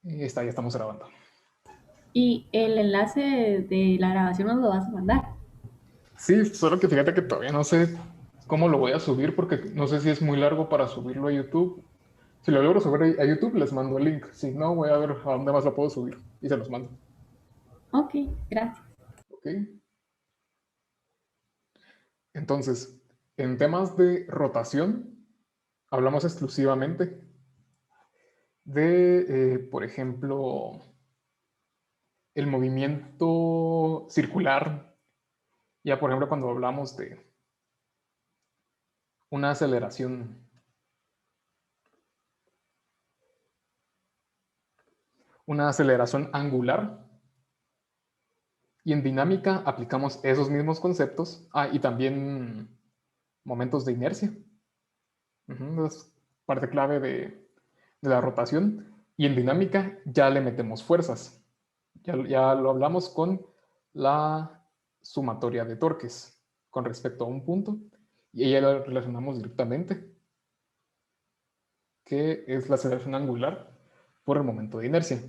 Ya estamos grabando. Y el enlace de la grabación nos lo vas a mandar. Sí, solo que fíjate que todavía no sé cómo lo voy a subir porque no sé si es muy largo para subirlo a YouTube. Si lo logro subir a YouTube, les mando el link. Si no, voy a ver a dónde más lo puedo subir y se los mando. Ok, gracias. ¿Ok? Entonces, en temas de rotación, hablamos exclusivamente de, por ejemplo, el movimiento circular. Ya, por ejemplo, cuando hablamos de una aceleración angular. Y en dinámica aplicamos esos mismos conceptos. Y también momentos de inercia. Es parte clave de la rotación. Y en dinámica ya le metemos fuerzas. Ya lo hablamos con la sumatoria de torques con respecto a un punto. Y ella la relacionamos directamente, que es la aceleración angular por el momento de inercia.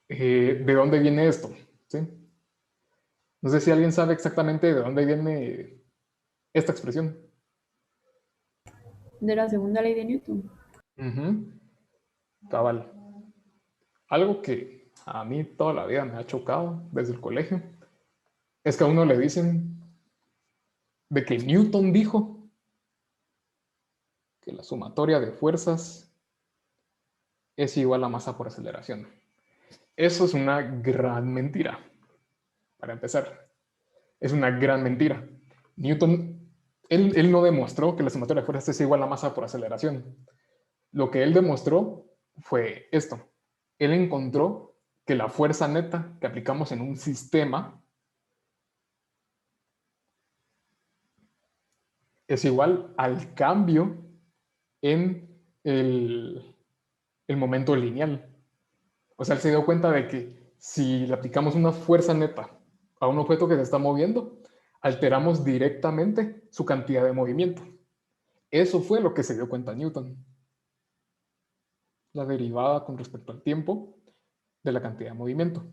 ¿De dónde viene esto? ¿Sí? No sé si alguien sabe exactamente de dónde viene esta expresión. De la segunda ley de Newton. Ujú. Cabal. Algo que a mí toda la vida me ha chocado desde el colegio es que a uno le dicen de que Newton dijo que la sumatoria de fuerzas es igual a masa por aceleración. Eso es una gran mentira, para empezar. Es una gran mentira. Newton, él no demostró que la sumatoria de fuerzas es igual a masa por aceleración. Lo que él demostró fue esto. Él encontró que la fuerza neta que aplicamos en un sistema es igual al cambio en el momento lineal. O sea, él se dio cuenta de que si le aplicamos una fuerza neta a un objeto que se está moviendo, alteramos directamente su cantidad de movimiento. Eso fue lo que se dio cuenta Newton, la derivada con respecto al tiempo de la cantidad de movimiento.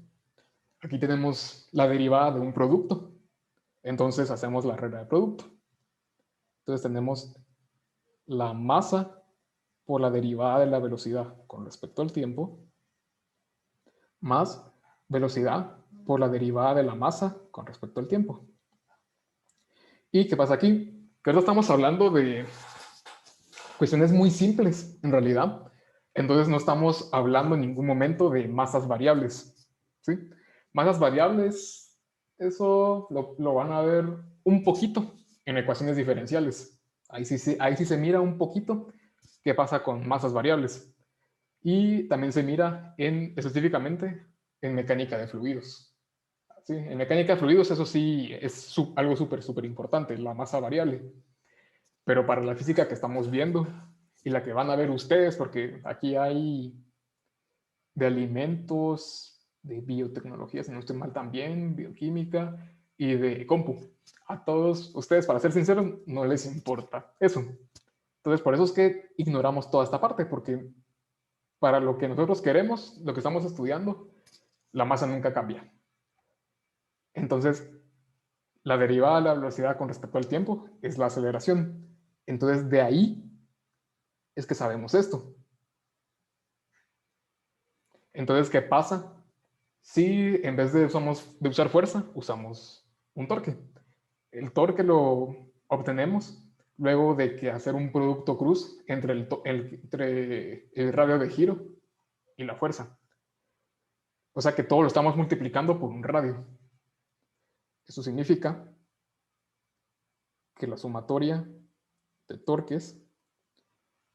Aquí tenemos la derivada de un producto, entonces hacemos la regla de producto. Entonces tenemos la masa por la derivada de la velocidad con respecto al tiempo, más velocidad por la derivada de la masa con respecto al tiempo. ¿Y qué pasa aquí? Que ahora estamos hablando de cuestiones muy simples, en realidad. Entonces no estamos hablando en ningún momento de masas variables. ¿Sí? Masas variables, eso lo van a ver un poquito en ecuaciones diferenciales. Ahí sí se mira un poquito qué pasa con masas variables. Y también se mira específicamente en mecánica de fluidos. ¿Sí? En mecánica de fluidos eso sí es algo súper importante, la masa variable. Pero para la física que estamos viendo y la que van a ver ustedes, porque aquí hay de alimentos, de biotecnología, si no estoy mal también, bioquímica y de compu. A todos ustedes, para ser sinceros, no les importa eso. Entonces, por eso es que ignoramos toda esta parte, porque para lo que nosotros queremos, lo que estamos estudiando, la masa nunca cambia. Entonces, la derivada de la velocidad con respecto al tiempo es la aceleración. Entonces, de ahí es que sabemos esto. Entonces, ¿qué pasa si en vez de usar fuerza, usamos un torque? El torque lo obtenemos luego de que hacer un producto cruz entre el radio de giro y la fuerza. O sea que todo lo estamos multiplicando por un radio. Eso significa que la sumatoria de torques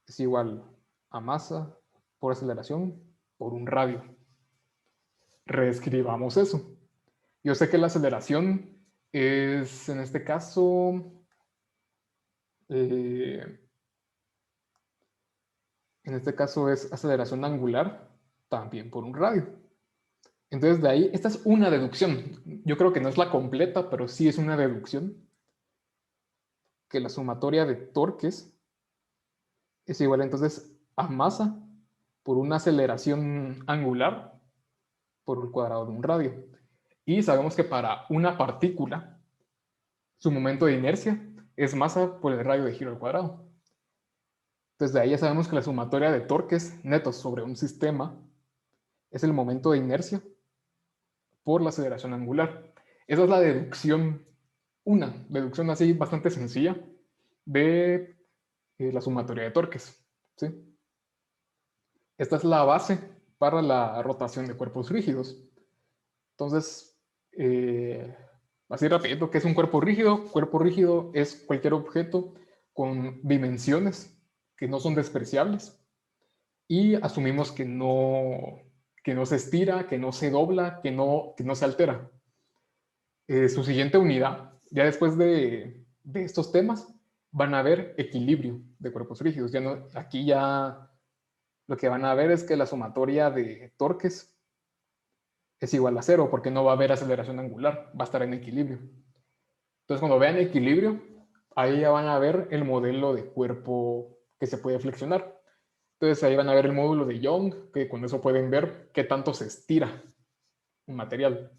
es igual a masa por aceleración por un radio. Reescribamos eso. Yo sé que la aceleración es, en este caso, eh, es aceleración angular también por un radio. Entonces, de ahí, esta es una deducción. Yo creo que no es la completa, pero sí es una deducción que la sumatoria de torques es igual entonces a masa por una aceleración angular por el cuadrado de un radio. Y sabemos que para una partícula, su momento de inercia es masa por el radio de giro al cuadrado. Entonces de ahí ya sabemos que la sumatoria de torques netos sobre un sistema es el momento de inercia por la aceleración angular. Esa es la deducción, una deducción así bastante sencilla de la sumatoria de torques. ¿Sí? Esta es la base para la rotación de cuerpos rígidos. Entonces, así rapidito, ¿qué es un cuerpo rígido? Cuerpo rígido es cualquier objeto con dimensiones que no son despreciables y asumimos que no se estira, que no se dobla, que no se altera. Su siguiente unidad, ya después de estos temas, van a haber equilibrio de cuerpos rígidos. Ya no, aquí ya lo que van a ver es que la sumatoria de torques es igual a cero, porque no va a haber aceleración angular, va a estar en equilibrio. Entonces, cuando vean equilibrio, ahí ya van a ver el modelo de cuerpo que se puede flexionar. Entonces, ahí van a ver el módulo de Young, que con eso pueden ver qué tanto se estira un material.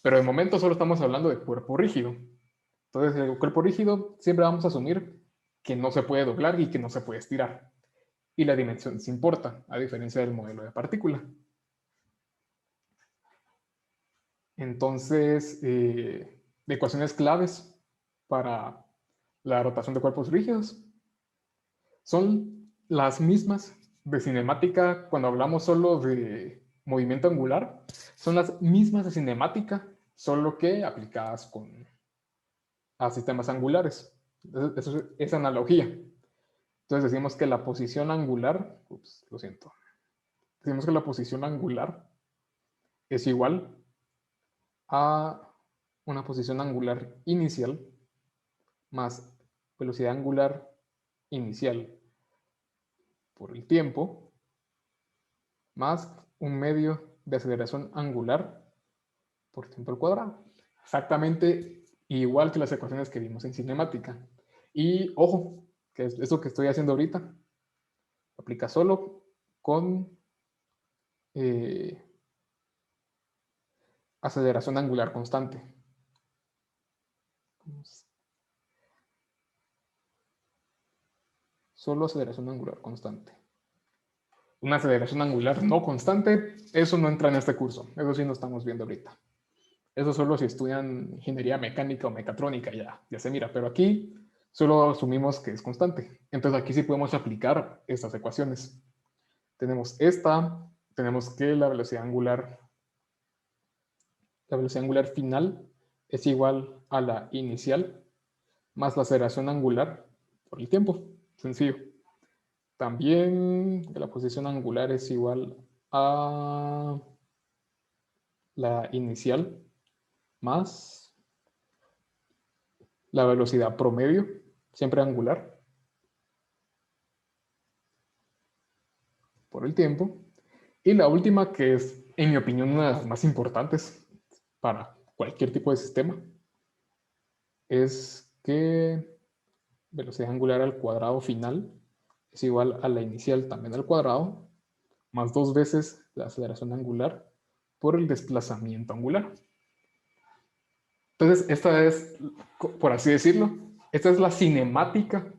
Pero de momento solo estamos hablando de cuerpo rígido. Entonces, el cuerpo rígido siempre vamos a asumir que no se puede doblar y que no se puede estirar. Y la dimensión sí importa, a diferencia del modelo de partícula. Entonces, ecuaciones claves para la rotación de cuerpos rígidos son las mismas de cinemática cuando hablamos solo de movimiento angular, son las mismas de cinemática, solo que aplicadas a sistemas angulares. Eso es analogía. Entonces decimos que la posición angular, lo siento, decimos que la posición angular es igual a una posición angular inicial más velocidad angular inicial por el tiempo más un medio de aceleración angular por tiempo al cuadrado. Exactamente igual que las ecuaciones que vimos en cinemática. Y ojo, que es eso que estoy haciendo ahorita aplica solo con aceleración angular constante. Solo aceleración angular constante. Una aceleración angular no constante, eso no entra en este curso. Eso sí no estamos viendo ahorita. Eso solo si estudian ingeniería mecánica o mecatrónica, ya se mira. Pero aquí solo asumimos que es constante. Entonces aquí sí podemos aplicar estas ecuaciones. Tenemos esta, tenemos que la velocidad angular final es igual a la inicial más la aceleración angular por el tiempo. Sencillo. También la posición angular es igual a la inicial más la velocidad promedio, siempre angular, por el tiempo. Y la última, que es, en mi opinión, una de las más importantes para cualquier tipo de sistema, es que velocidad angular al cuadrado final es igual a la inicial también al cuadrado, más 2 veces la aceleración angular por el desplazamiento angular. Entonces, esta es, por así decirlo, esta es la cinemática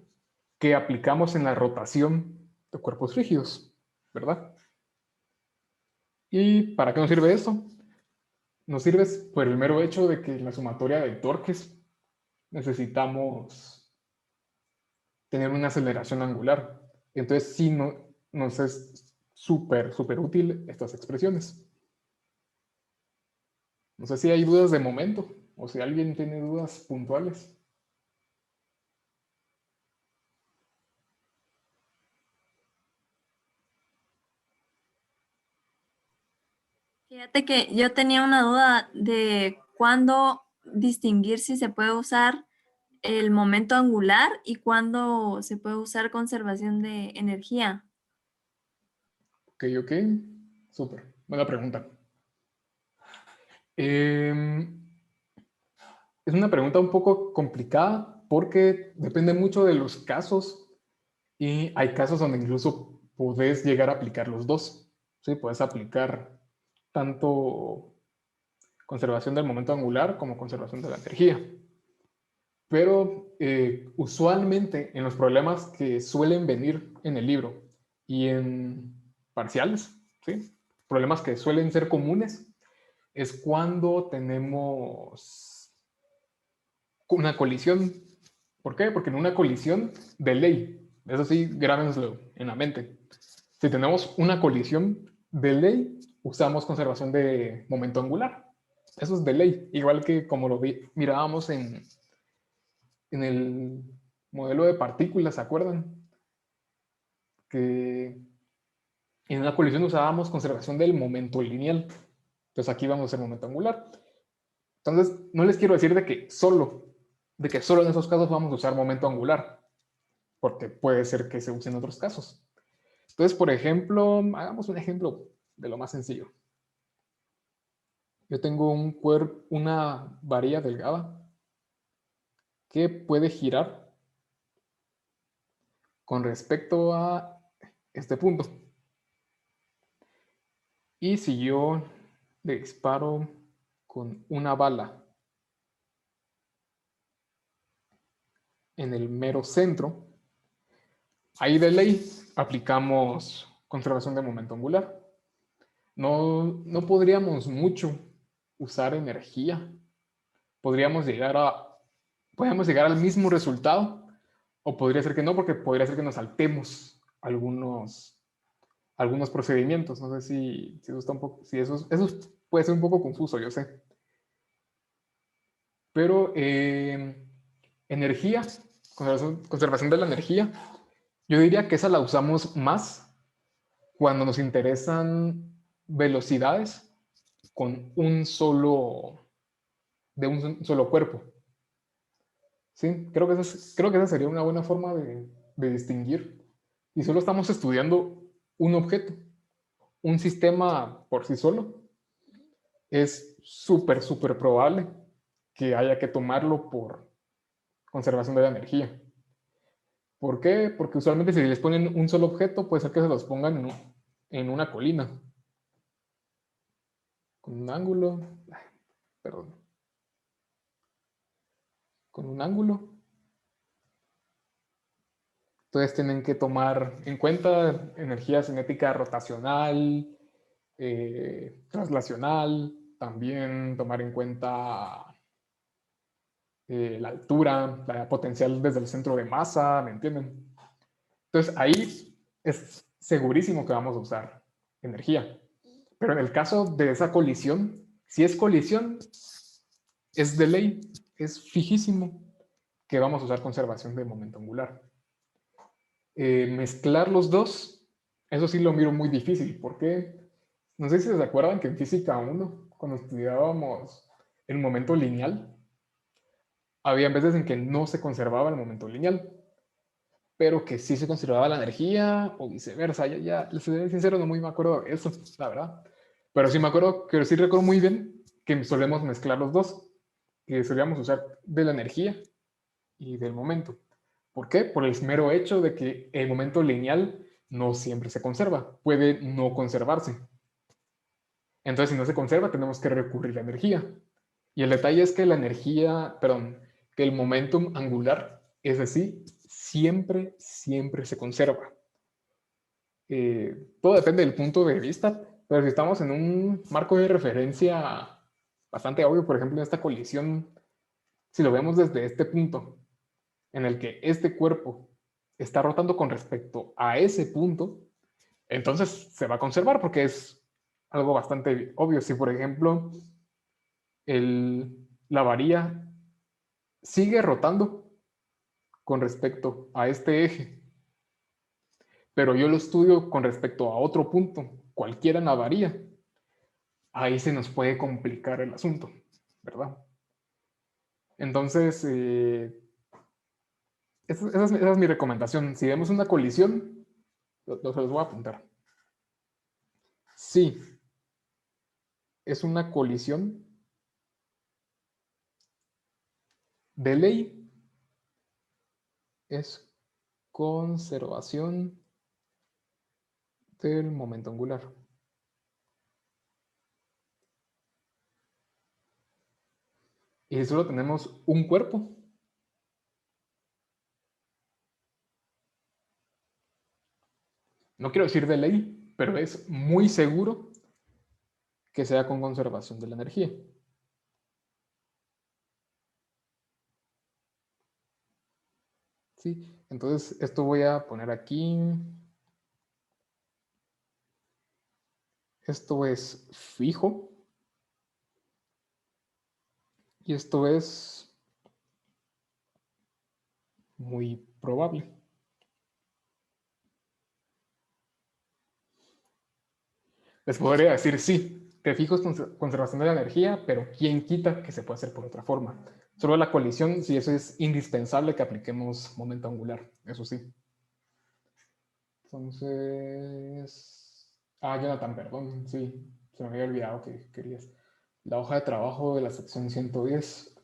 que aplicamos en la rotación de cuerpos rígidos, ¿verdad? ¿Y para qué nos sirve esto? Nos sirve por el mero hecho de que en la sumatoria de torques necesitamos tener una aceleración angular. Entonces, sí, nos es súper útil estas expresiones. No sé si hay dudas de momento o si alguien tiene dudas puntuales. Fíjate que yo tenía una duda de cuándo distinguir si se puede usar el momento angular y cuándo se puede usar conservación de energía. Ok, súper. Buena pregunta. Es una pregunta un poco complicada porque depende mucho de los casos y hay casos donde incluso podés llegar a aplicar los dos. ¿Sí? Puedes aplicar tanto conservación del momento angular como conservación de la energía. Pero usualmente en los problemas que suelen venir en el libro y en parciales, ¿sí? Problemas que suelen ser comunes, es cuando tenemos una colisión. ¿Por qué? Porque en una colisión de ley, eso sí, grábenselo en la mente. Si tenemos una colisión de ley, usamos conservación de momento angular. Eso es de ley, igual que como lo mirábamos en el modelo de partículas, ¿se acuerdan? Que en una colisión usábamos conservación del momento lineal. Entonces aquí vamos a hacer momento angular. Entonces, no les quiero decir de que solo en esos casos vamos a usar momento angular, porque puede ser que se use en otros casos. Entonces, por ejemplo, hagamos un ejemplo de lo más sencillo. Yo tengo una varilla delgada que puede girar con respecto a este punto. Y si yo le disparo con una bala en el mero centro, ahí de ley aplicamos conservación de momento angular. No podríamos mucho usar energía. Podríamos llegar al mismo resultado, o podría ser que no, porque podría ser que nos saltemos algunos procedimientos. No sé si eso está un poco, si eso puede ser un poco confuso, yo sé. Pero energía, conservación de la energía, yo diría que esa la usamos más cuando nos interesan velocidades con de un solo cuerpo. Sí, creo que esa sería una buena forma de distinguir. Y solo estamos estudiando un objeto, un sistema por sí solo. Es súper probable que haya que tomarlo por conservación de la energía. ¿Por qué? Porque usualmente si les ponen un solo objeto, puede ser que se los pongan en una colina, con un ángulo, perdón, con un ángulo. Entonces tienen que tomar en cuenta energía cinética rotacional, traslacional, también tomar en cuenta la altura, la potencial desde el centro de masa, ¿me entienden? Entonces ahí es segurísimo que vamos a usar energía. Pero en el caso de esa colisión, si es colisión, es de ley, es fijísimo que vamos a usar conservación de momento angular. Mezclar los dos, eso sí lo miro muy difícil, porque no sé si se acuerdan que en física 1, cuando estudiábamos el momento lineal, había veces en que no se conservaba el momento lineal, pero que sí se conservaba la energía o viceversa. Ya, les soy sincero, no muy me acuerdo de eso, la verdad. Pero sí me acuerdo, que sí recuerdo muy bien que solemos mezclar los dos, que solíamos usar de la energía y del momento. ¿Por qué? Por el mero hecho de que el momento lineal no siempre se conserva, puede no conservarse. Entonces, si no se conserva, tenemos que recurrir a la energía. Y el detalle es que la energía, perdón, que el momentum angular, es decir, siempre se conserva. Todo depende del punto de vista, pero si estamos en un marco de referencia bastante obvio, por ejemplo, en esta colisión, si lo vemos desde este punto, en el que este cuerpo está rotando con respecto a ese punto, entonces se va a conservar porque es algo bastante obvio. Si, por ejemplo, la varilla sigue rotando con respecto a este eje, pero yo lo estudio con respecto a otro punto, cualquiera en la varilla, ahí se nos puede complicar el asunto, ¿verdad? Entonces, esa es mi recomendación. Si vemos una colisión, se los voy a apuntar. Sí, es una colisión de ley, es conservación del momento angular. Y si solo tenemos un cuerpo, no quiero decir de ley, pero es muy seguro que sea con conservación de la energía. ¿Sí? Entonces, esto voy a poner aquí. Esto es fijo. Y esto es muy probable. Les podría decir, sí, te fijo es conservación de la energía, pero ¿quién quita que se puede hacer por otra forma? Solo la colisión, sí, eso es indispensable que apliquemos momento angular, eso sí. Entonces... Jonathan, perdón, sí, se me había olvidado que querías. La hoja de trabajo de la sección 110.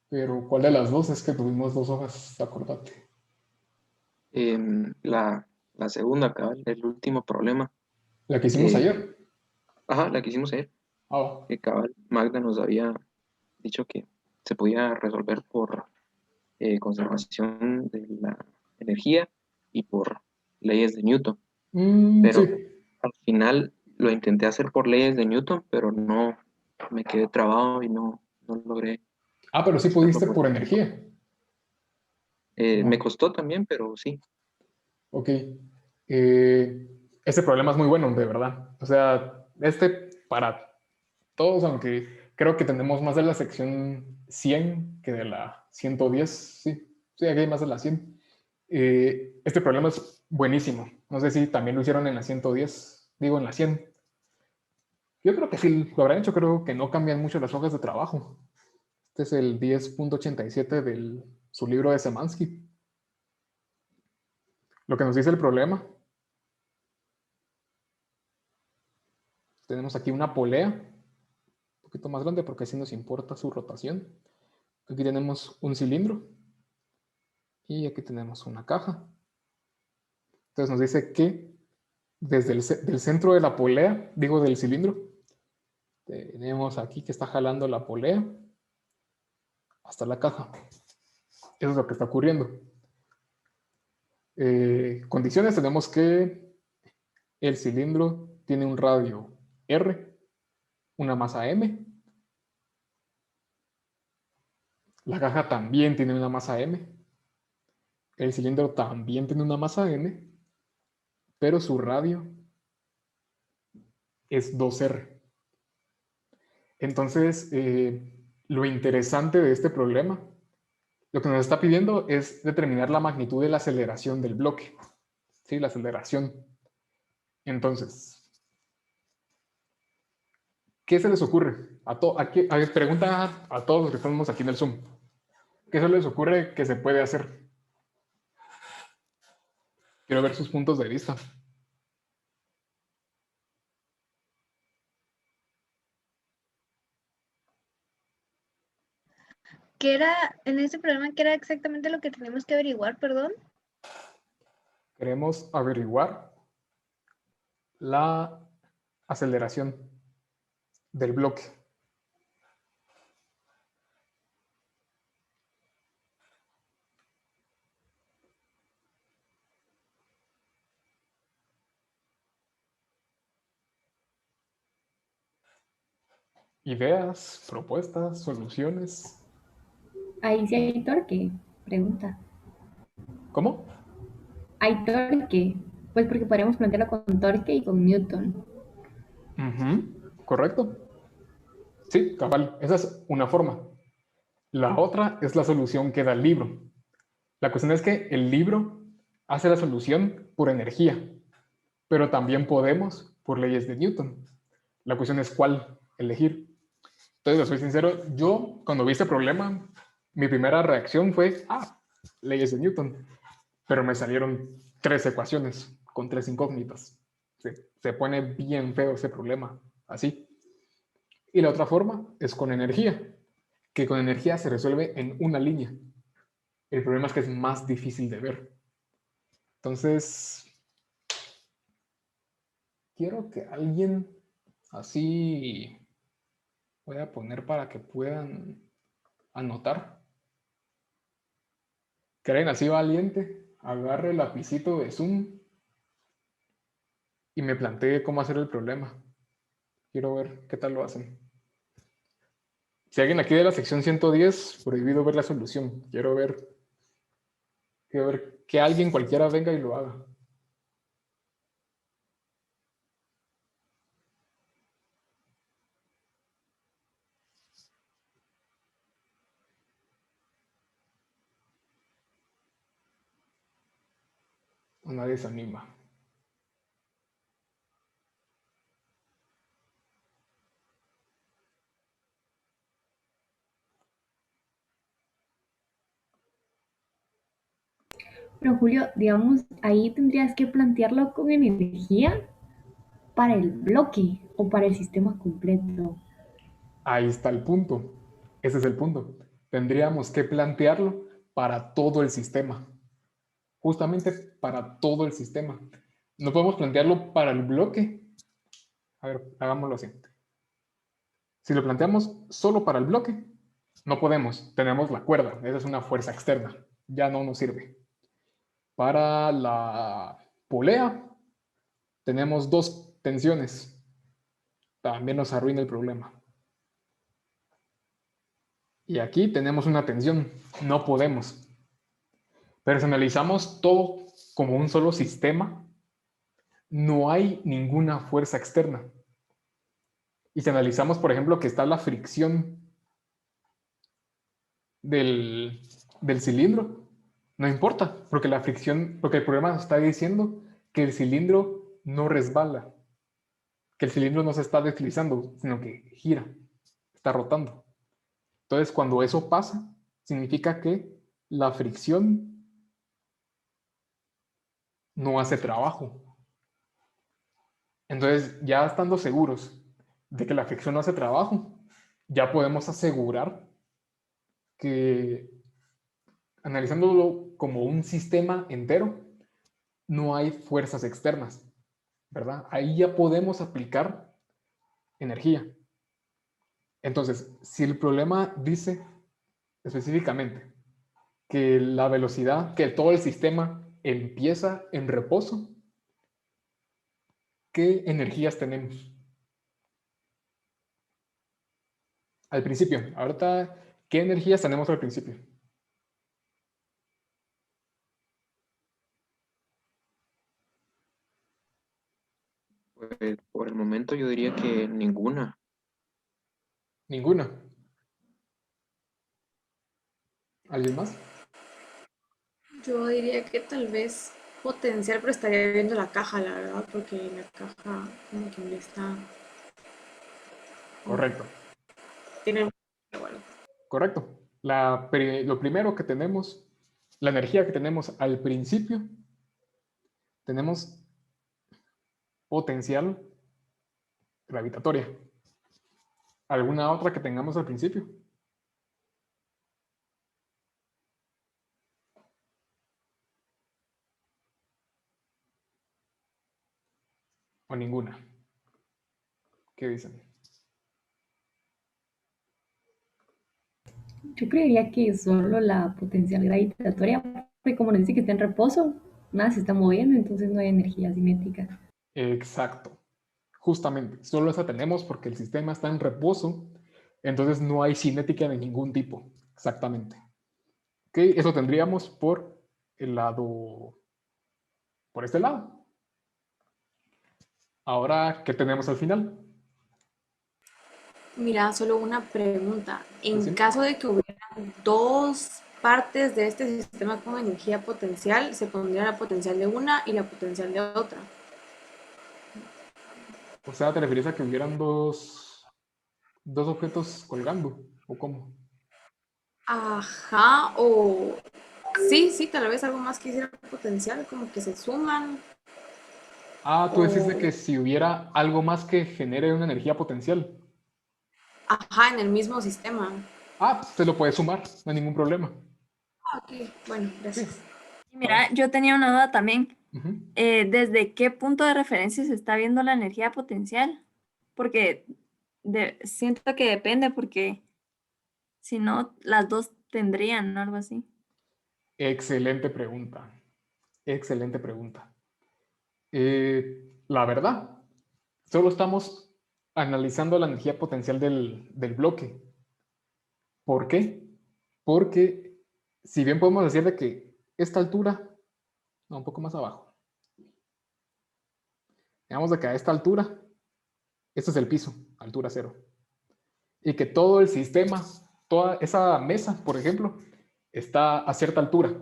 Pero ¿cuál de las dos? Es que tuvimos dos hojas, acordate. La segunda, cabal, el último problema. La que hicimos Que, ayer. ajá, la que hicimos ayer. Ah, Que cabal, Magda nos había dicho que se podía resolver por conservación de la energía y por leyes de Newton. sí. Pero al final lo intenté hacer por leyes de Newton, pero no me quedé trabado y no logré Pero sí hacerlo pudiste por por tiempo. energía. Me No. costó también, pero sí. Ok. Este problema es muy bueno, de verdad. O sea, para todos, aunque creo que tenemos más de la sección 100 que de la 110. Sí, sí, aquí hay más de la 100. Este problema es buenísimo. No sé si también lo hicieron en la 110, digo en la 100. Yo creo que sí lo habrán hecho, creo que no cambian mucho las hojas de trabajo. Este es el 10.87 de su libro de Semansky. Lo que nos dice el problema, tenemos aquí una polea, un poquito más grande porque así nos importa su rotación. Aquí tenemos un cilindro y aquí tenemos una caja. Entonces nos dice que desde del centro de la polea, digo del cilindro, tenemos aquí que está jalando la polea hasta la caja. Eso es lo que está ocurriendo. Condiciones, tenemos que el cilindro tiene un radio R, una masa M. La caja también tiene una masa M. El cilindro también tiene una masa M, pero su radio es 2R. Entonces, lo interesante de este problema, lo que nos está pidiendo es determinar la magnitud de la aceleración del bloque. ¿Sí? La aceleración. Entonces, ¿qué se les ocurre? Pregunta a todos los que estamos aquí en el Zoom. ¿Qué se les ocurre que se puede hacer? Quiero ver sus puntos de vista. ¿Qué era, en este problema, qué era exactamente lo que tenemos que averiguar, perdón? Queremos averiguar la aceleración del bloque. Ideas, propuestas, soluciones. Ahí sí hay torque, pregunta. ¿Cómo? Hay torque, pues porque podríamos plantearlo con torque y con Newton. Correcto. Sí, cabal. Esa es una forma. La otra es la solución que da el libro. La cuestión es que el libro hace la solución por energía, pero también podemos por leyes de Newton. La cuestión es cuál elegir. Entonces, les soy sincero, yo cuando vi este problema, mi primera reacción fue, leyes de Newton, pero me salieron 3 ecuaciones con 3 incógnitas. Se pone bien feo ese problema, así. Y la otra forma es con energía, que con energía se resuelve en una línea. El problema es que es más difícil de ver. Entonces, quiero que alguien así, voy a poner para que puedan anotar, que alguien así valiente, agarre el lapicito de Zoom y me plantee cómo hacer el problema. Quiero ver qué tal lo hacen. Si alguien aquí de la sección 110, prohibido ver la solución. Quiero ver que alguien cualquiera venga y lo haga. Nadie se anima. Pero Julio, digamos, ahí tendrías que plantearlo con energía para el bloque o para el sistema completo. Ahí está el punto. Ese es el punto. Tendríamos que plantearlo para todo el sistema. Justamente para todo el sistema. No podemos plantearlo para el bloque. A ver, hagámoslo así. Si lo planteamos solo para el bloque, no podemos. Tenemos la cuerda. Esa es una fuerza externa. Ya no nos sirve. Para la polea, tenemos dos tensiones. También nos arruina el problema. Y aquí tenemos una tensión. No podemos. Pero si analizamos todo como un solo sistema, no hay ninguna fuerza externa. Y si analizamos, por ejemplo, que está la fricción del cilindro, no importa, porque la fricción, porque el problema está diciendo que el cilindro no resbala, que el cilindro no se está deslizando, sino que gira, está rotando. Entonces, cuando eso pasa, significa que la fricción no hace trabajo. Entonces, ya estando seguros de que la fricción no hace trabajo, ya podemos asegurar que, analizándolo como un sistema entero, no hay fuerzas externas, ¿verdad? Ahí ya podemos aplicar energía. Entonces, si el problema dice específicamente que la velocidad, que todo el sistema empieza en reposo, ¿qué energías tenemos? Al principio, ahorita, ¿qué energías tenemos al principio? Pues por el momento yo diría que ninguna. Ninguna. ¿Alguien más? Yo diría que tal vez potencial, pero estaría viendo la caja, la verdad, porque la caja como que me está... Correcto. Tiene... Bueno, Correcto. Lo primero que tenemos, la energía que tenemos al principio, tenemos potencial gravitatoria. ¿Alguna otra que tengamos al principio? ¿O ninguna? ¿Qué dicen? Yo creería que solo la potencial gravitatoria, porque como nos dice que está en reposo, nada se está moviendo, entonces no hay energía cinética. Exacto. Justamente, solo esa tenemos porque el sistema está en reposo, entonces no hay cinética de ningún tipo. Exactamente. Ok, eso tendríamos por el lado, por este lado. Ahora, ¿qué tenemos al final? mira, solo una pregunta. En Sí. caso de que hubieran dos partes de este sistema con energía potencial, se pondría la potencial de una y la potencial de otra. O sea, ¿te refieres a que hubieran dos objetos colgando? ¿O cómo? Ajá, o sí, tal vez algo más que hiciera potencial, como que se suman. Ah, tú decís de O, que si hubiera algo más que genere una energía potencial. ajá, en el mismo sistema. Ah, te lo puedes sumar, no hay ningún problema. Ah, ok, bueno, Sí, gracias. Y mira, yo tenía una duda también. Ujú. ¿Desde qué punto de referencia se está viendo la energía potencial? Porque siento que depende, porque si no, las dos tendrían, ¿no? Algo así. Excelente pregunta. Excelente pregunta. La verdad, solo estamos analizando la energía potencial del bloque. ¿Por qué? Porque si bien podemos decir de que esta altura, no, un poco más abajo, digamos de que a esta altura, este es el piso, altura cero, y que todo el sistema, toda esa mesa, por ejemplo, está a cierta altura.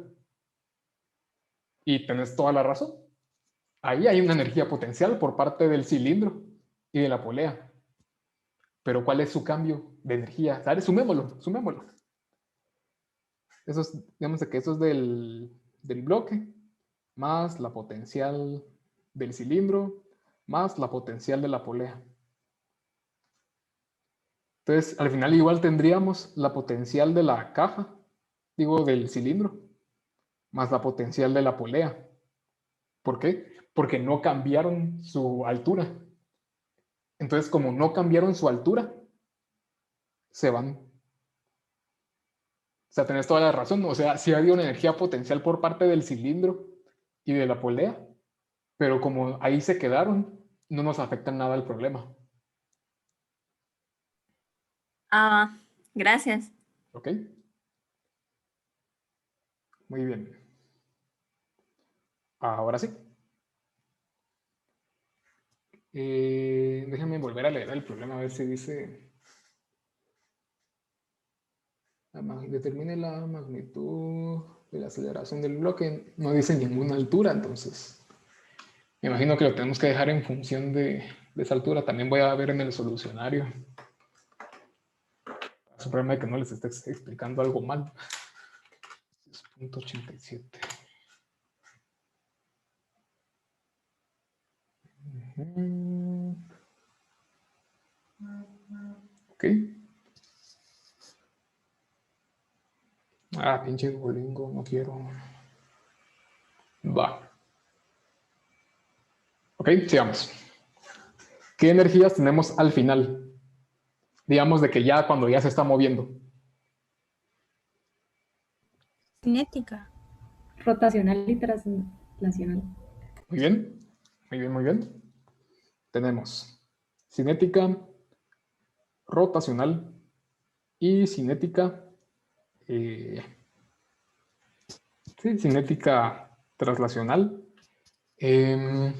Y tenés toda la razón. Ahí hay una energía potencial por parte del cilindro y de la polea. Pero ¿cuál es su cambio de energía? ¿Sabes? Sumémoslo, sumémoslo. Eso es, digamos que eso es del bloque, más la potencial del cilindro, más la potencial de la polea. Entonces, al final igual tendríamos la potencial de la caja, digo, del cilindro, más la potencial de la polea. ¿Por qué? Porque no cambiaron su altura. Entonces, como no cambiaron su altura, se van. O sea, tenés toda la razón. O sea, sí había una energía potencial por parte del cilindro y de la polea, pero como ahí se quedaron, no nos afecta nada el problema. Ah, gracias. ¿Ok? Muy bien. Ahora sí. Déjame volver a leer el problema, a ver si dice... Determine la magnitud de la aceleración del bloque. No dice ninguna altura, entonces me imagino que lo tenemos que dejar en función de esa altura. También voy a ver en el solucionario. Es un problema de que no les esté explicando algo mal. 6.87. Ok. Ah, pinche Duolingo, no quiero. Va. Ok, sigamos. ¿Qué energías tenemos al final? Digamos de que ya cuando ya se está moviendo. Cinética. Rotacional y translacional. Muy bien, muy bien, muy bien. Tenemos cinética, rotacional y cinética. Sí, cinética translacional. De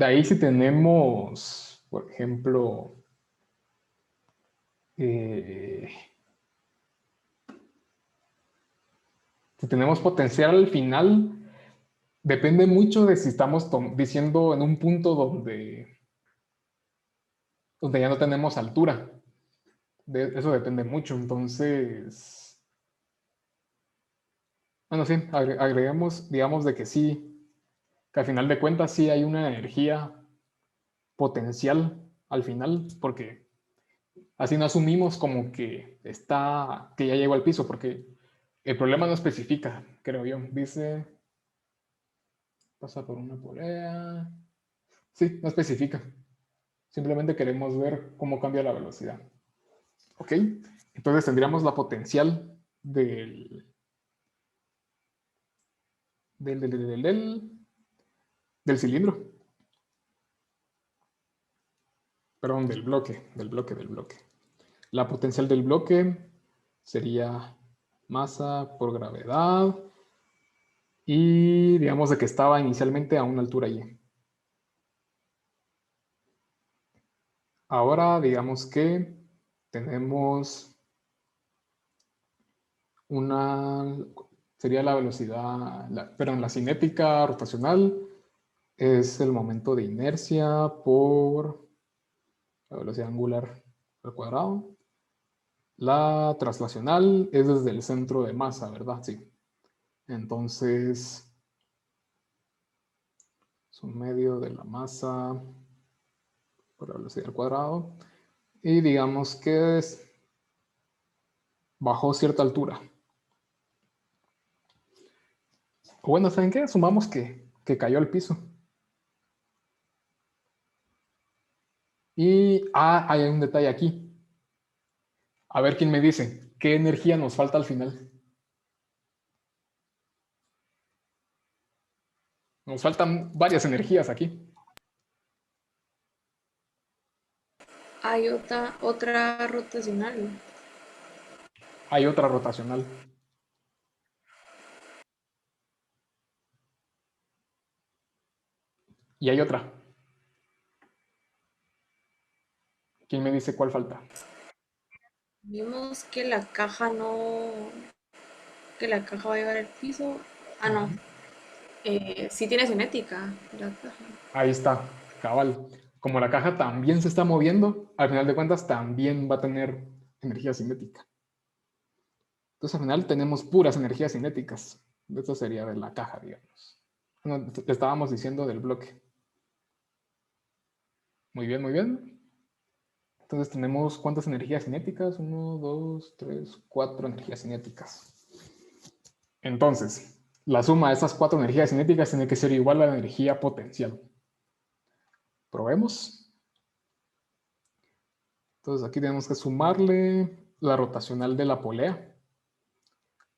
ahí si tenemos, por ejemplo, si tenemos potencial al final, depende mucho de si estamos diciendo en un punto donde ya no tenemos altura. Eso depende mucho. Entonces, bueno, sí, agreguemos, digamos, de que sí, que al final de cuentas sí hay una energía potencial al final, porque así no asumimos como que que ya llegó al piso, porque el problema no especifica, creo yo. Dice, pasa por una polea. Sí, no especifica. Simplemente queremos ver cómo cambia la velocidad. ¿Ok? Entonces tendríamos la potencial del cilindro. Perdón, del bloque. La potencial del bloque sería masa por gravedad y digamos de que estaba inicialmente a una altura y. Ahora digamos que tenemos sería la velocidad, perdón, la cinética rotacional es el momento de inercia por la velocidad angular al cuadrado. La translacional es desde el centro de masa, ¿verdad? Sí. Entonces, es un medio de la masa por la velocidad al cuadrado. Y digamos que bajó cierta altura. O bueno, ¿saben qué? Sumamos que que cayó al piso. Y hay un detalle aquí. A ver quién me dice, ¿qué energía nos falta al final? Nos faltan varias energías aquí. Hay otra rotacional. Hay otra rotacional. Y hay otra. ¿Quién me dice cuál falta? Vimos que la caja que la caja va a llevar el piso. Ah, no. Sí tiene cinética la caja. Ahí está, cabal. Como la caja también se está moviendo, al final de cuentas también va a tener energía cinética. Entonces al final tenemos puras energías cinéticas. Esto sería de la caja, digamos. Bueno, estábamos diciendo del bloque. Muy bien, muy bien. Entonces tenemos ¿cuántas energías cinéticas? 1, 2, 3, 4 energías cinéticas. Entonces, la suma de estas 4 energías cinéticas tiene que ser igual a la energía potencial. Probemos. Entonces aquí tenemos que sumarle la rotacional de la polea.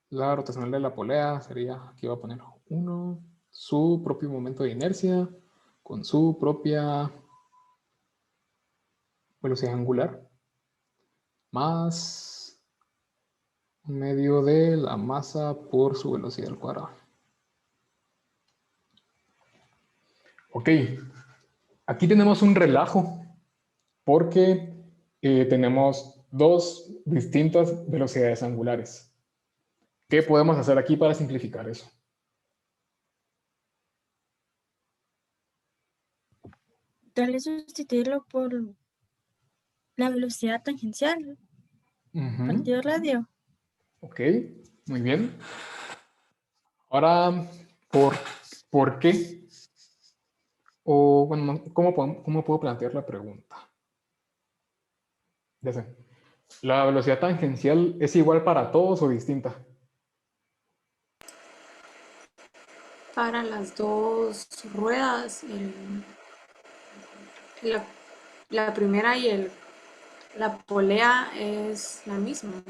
La rotacional de la polea sería, aquí voy a poner 1, su propio momento de inercia con su propia velocidad angular, más un medio de la masa por su velocidad al cuadrado. Ok, aquí tenemos un relajo porque tenemos dos distintas velocidades angulares. ¿Qué podemos hacer aquí para simplificar eso? Tal vez sustituirlo por la velocidad tangencial, partido radio. Ok, muy bien. Ahora, ¿por qué? O, bueno, ¿cómo puedo plantear la pregunta? Ya sé. ¿La velocidad tangencial es igual para todos o distinta? Para las dos ruedas, la, la primera y la polea es la misma.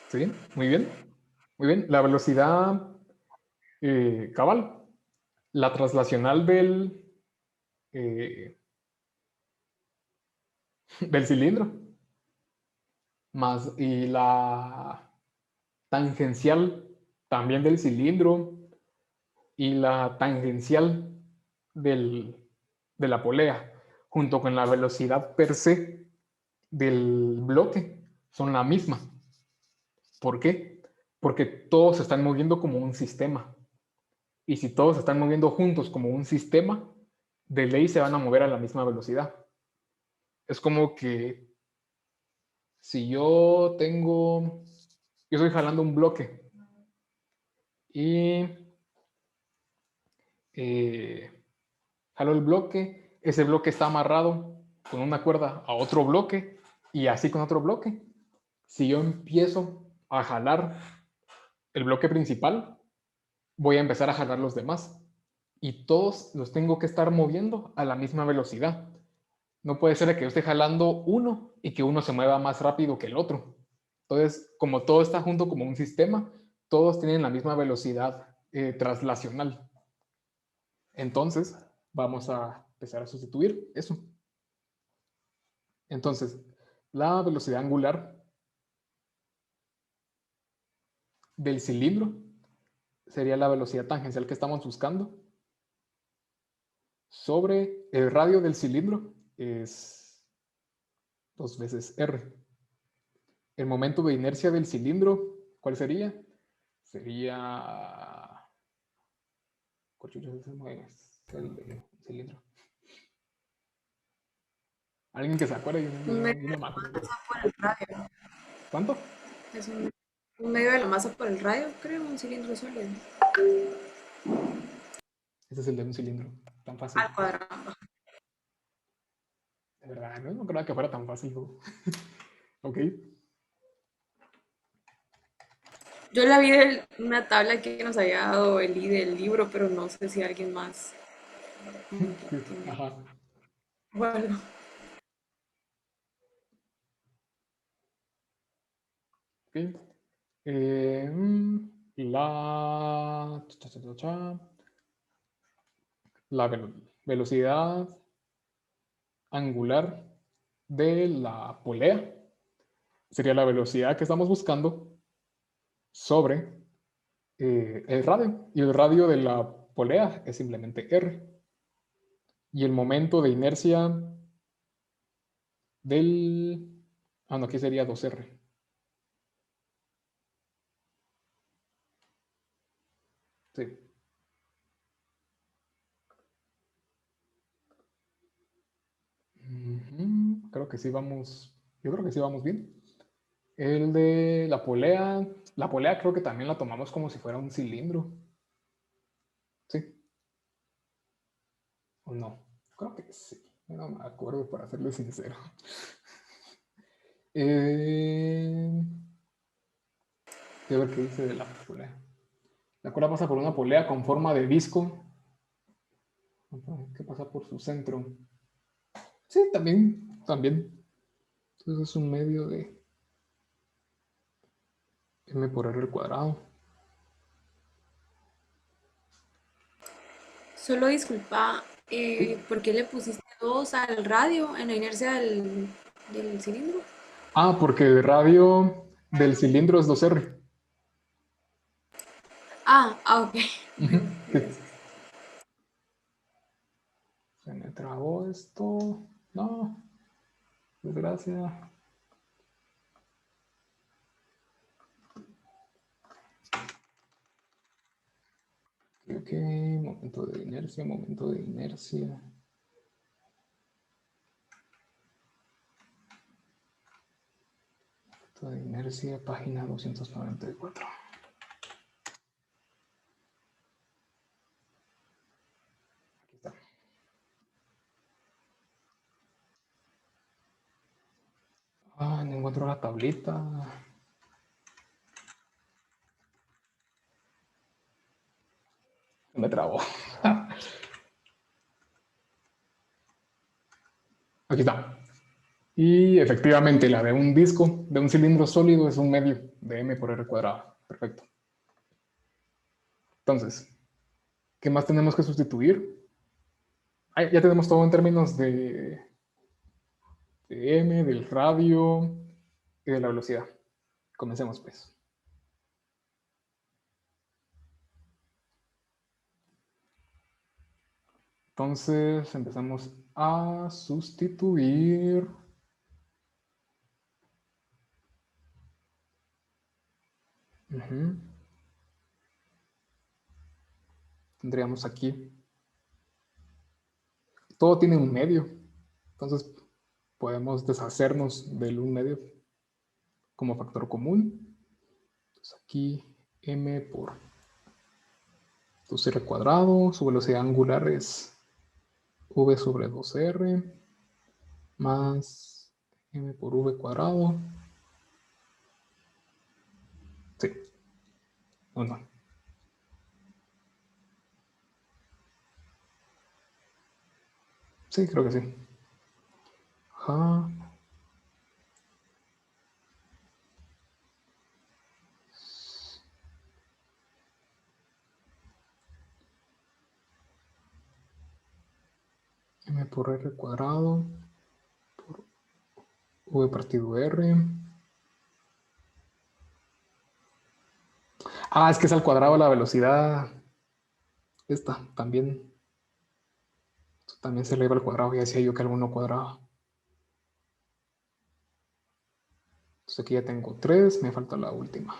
Sí, muy bien. Muy bien. La velocidad cabal. La traslacional eh, del cilindro. Más y la tangencial también del cilindro y la tangencial de la polea, junto con la velocidad per se del bloque, son la misma. ¿Por qué? Porque todos se están moviendo como un sistema. Y si todos se están moviendo juntos como un sistema, de ley se van a mover a la misma velocidad. Es como que si yo estoy jalando un bloque y jalo el bloque, ese bloque está amarrado con una cuerda a otro bloque y así con otro bloque. Si yo empiezo a jalar el bloque principal, voy a empezar a jalar los demás y todos los tengo que estar moviendo a la misma velocidad. No puede ser que yo esté jalando uno y que uno se mueva más rápido que el otro. Entonces, como todo está junto como un sistema, todos tienen la misma velocidad traslacional. Entonces, vamos a empezar a sustituir eso. Entonces, la velocidad angular del cilindro sería la velocidad tangencial que estamos buscando sobre el radio del cilindro es 2 veces R. El momento de inercia del cilindro, ¿cuál sería? Sería... ¿Cuál se mueve? El cilindro. ¿Alguien que se acuerde? Yo Un medio no de me la acuerdo. masa por el radio. ¿Cuánto? Es un medio de la masa por el radio, creo, un cilindro sólido. Ese es el de un cilindro. Tan fácil. Al cuadrado. De verdad, no creo que fuera tan fácil. Ok. Yo la vi de una tabla que nos había dado Eli del libro, pero no sé si alguien más. Ajá. Bueno, Ok. La, la velocidad angular de la polea sería la velocidad que estamos buscando sobre el radio. Y el radio de la polea es simplemente r. Y el momento de inercia del... Ah, no, aquí sería 2r. Sí. Creo que sí vamos... Yo creo que sí vamos bien. El de la polea creo que también la tomamos como si fuera un cilindro. ¿Sí? ¿O no? Creo que sí. No me acuerdo, para serle sincero. Voy a ver qué dice de la polea. La cola pasa por una polea con forma de disco que pasa por su centro. Sí, también. Entonces es un medio de m por r al cuadrado. solo disculpa, ¿por qué le pusiste 2 al radio en la inercia del cilindro? Ah, porque el radio del cilindro es 2r. Ok. Ujú, Bueno, sí. gracias. Se me trabó esto. No, desgracia. Ok, momento de inercia, momento de inercia. Momento de inercia, página 294. Aquí está. Ah, no encuentro la tablita. Me trabó. Aquí está. Y efectivamente la de un disco, de un cilindro sólido, es un medio de m por r cuadrado. Perfecto. Entonces, ¿qué más tenemos que sustituir? Ya tenemos todo en términos de m, del radio y de la velocidad. Comencemos pues. Entonces empezamos a sustituir. Tendríamos aquí. Todo tiene un medio. Entonces podemos deshacernos del un medio como factor común. Entonces aquí m por 2r cuadrado. Su velocidad angular es v sobre 2r más m por v cuadrado. Sí. ¿O no? Sí, creo que sí. Ajá. M por r cuadrado por v partido r. Ah, es que es al cuadrado la velocidad. Esta también. También se eleva al cuadrado y decía yo que algo no cuadraba. Entonces aquí ya tengo 3, me falta la última.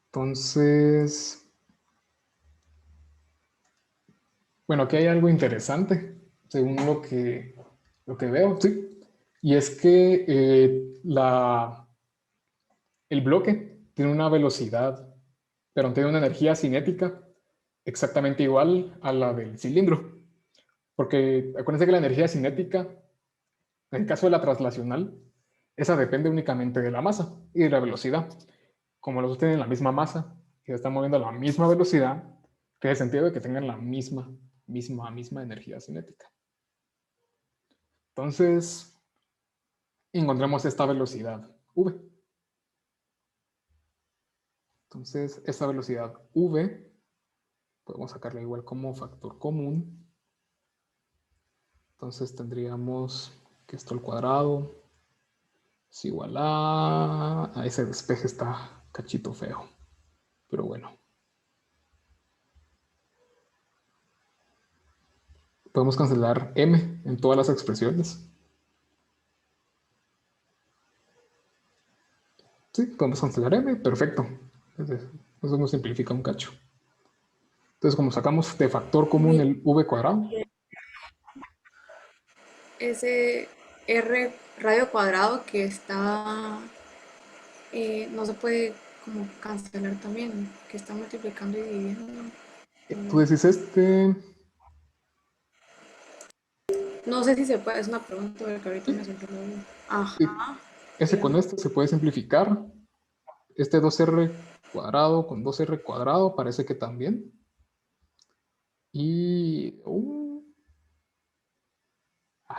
Entonces, bueno, aquí hay algo interesante, según lo que veo, sí. Y es que el bloque tiene una velocidad, pero tiene una energía cinética exactamente igual a la del cilindro. Porque acuérdense que la energía cinética, en el caso de la traslacional, esa depende únicamente de la masa y de la velocidad. Como los dos tienen la misma masa y se están moviendo a la misma velocidad, tiene sentido de que tengan la misma energía cinética. Entonces, encontramos esta velocidad v. Entonces, esta velocidad v, podemos sacarla igual como factor común. Entonces tendríamos que esto al cuadrado es igual a ese despeje está cachito feo, pero bueno. Podemos cancelar m en todas las expresiones. Sí, podemos cancelar m, perfecto. Eso nos simplifica un cacho. Entonces, como sacamos de factor común el v cuadrado. Ese r radio cuadrado que está, no se puede como cancelar también, que está multiplicando y dividiendo. Tú decís No sé si se puede, es una pregunta porque ahorita me surgió la duda. Ajá. Ese con este se puede simplificar. Este 2r cuadrado con 2r cuadrado parece que también. Y...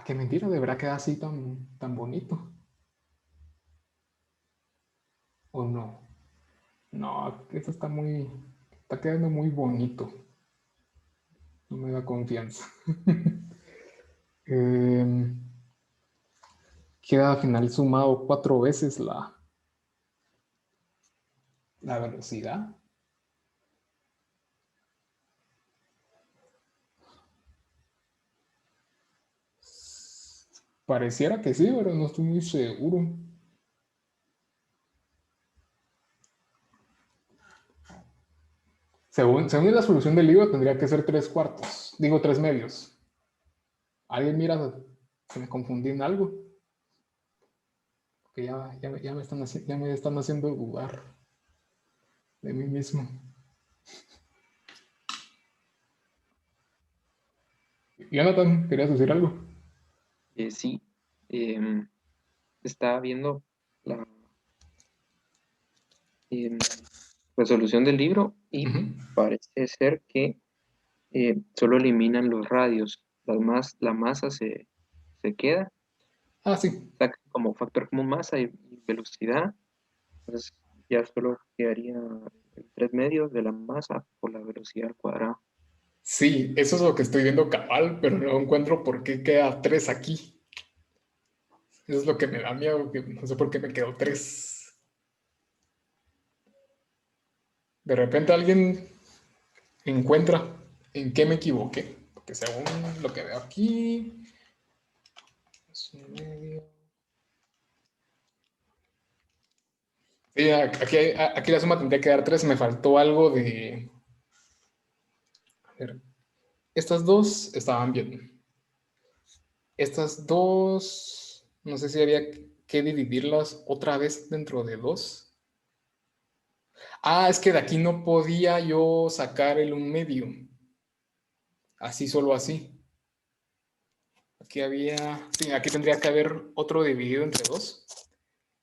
qué mentira, deberá quedar así tan bonito. ¿O no? No, esto está quedando muy bonito. No me da confianza. Queda al final sumado 4 veces la velocidad. Pareciera que sí, pero no estoy muy seguro. Según la solución del libro, tendría que ser 3/4. Digo 3/2. ¿Alguien mira que me confundí en algo? Porque ya me están haciendo dudar de mí mismo. Jonathan, ¿querías decir algo? Sí. Estaba viendo la resolución del libro y parece ser que solo eliminan los radios. La masa se queda. Sí. Saca como factor común masa y velocidad. Entonces ya solo quedaría el 3/2 de la masa por la velocidad al cuadrado. Sí, eso es lo que estoy viendo cabal, pero no encuentro por qué queda 3 aquí. Eso es lo que me da miedo, que no sé por qué me quedó 3. De repente alguien encuentra en qué me equivoqué, porque según lo que veo aquí, es 1/2. Sí, aquí la suma tendría que dar 3, me faltó algo de... A ver, estas dos estaban bien. Estas dos, no sé si había que dividirlas otra vez dentro de 2. Es que de aquí no podía yo sacar el 1/2. Así, solo así. Sí, aquí tendría que haber otro dividido entre 2.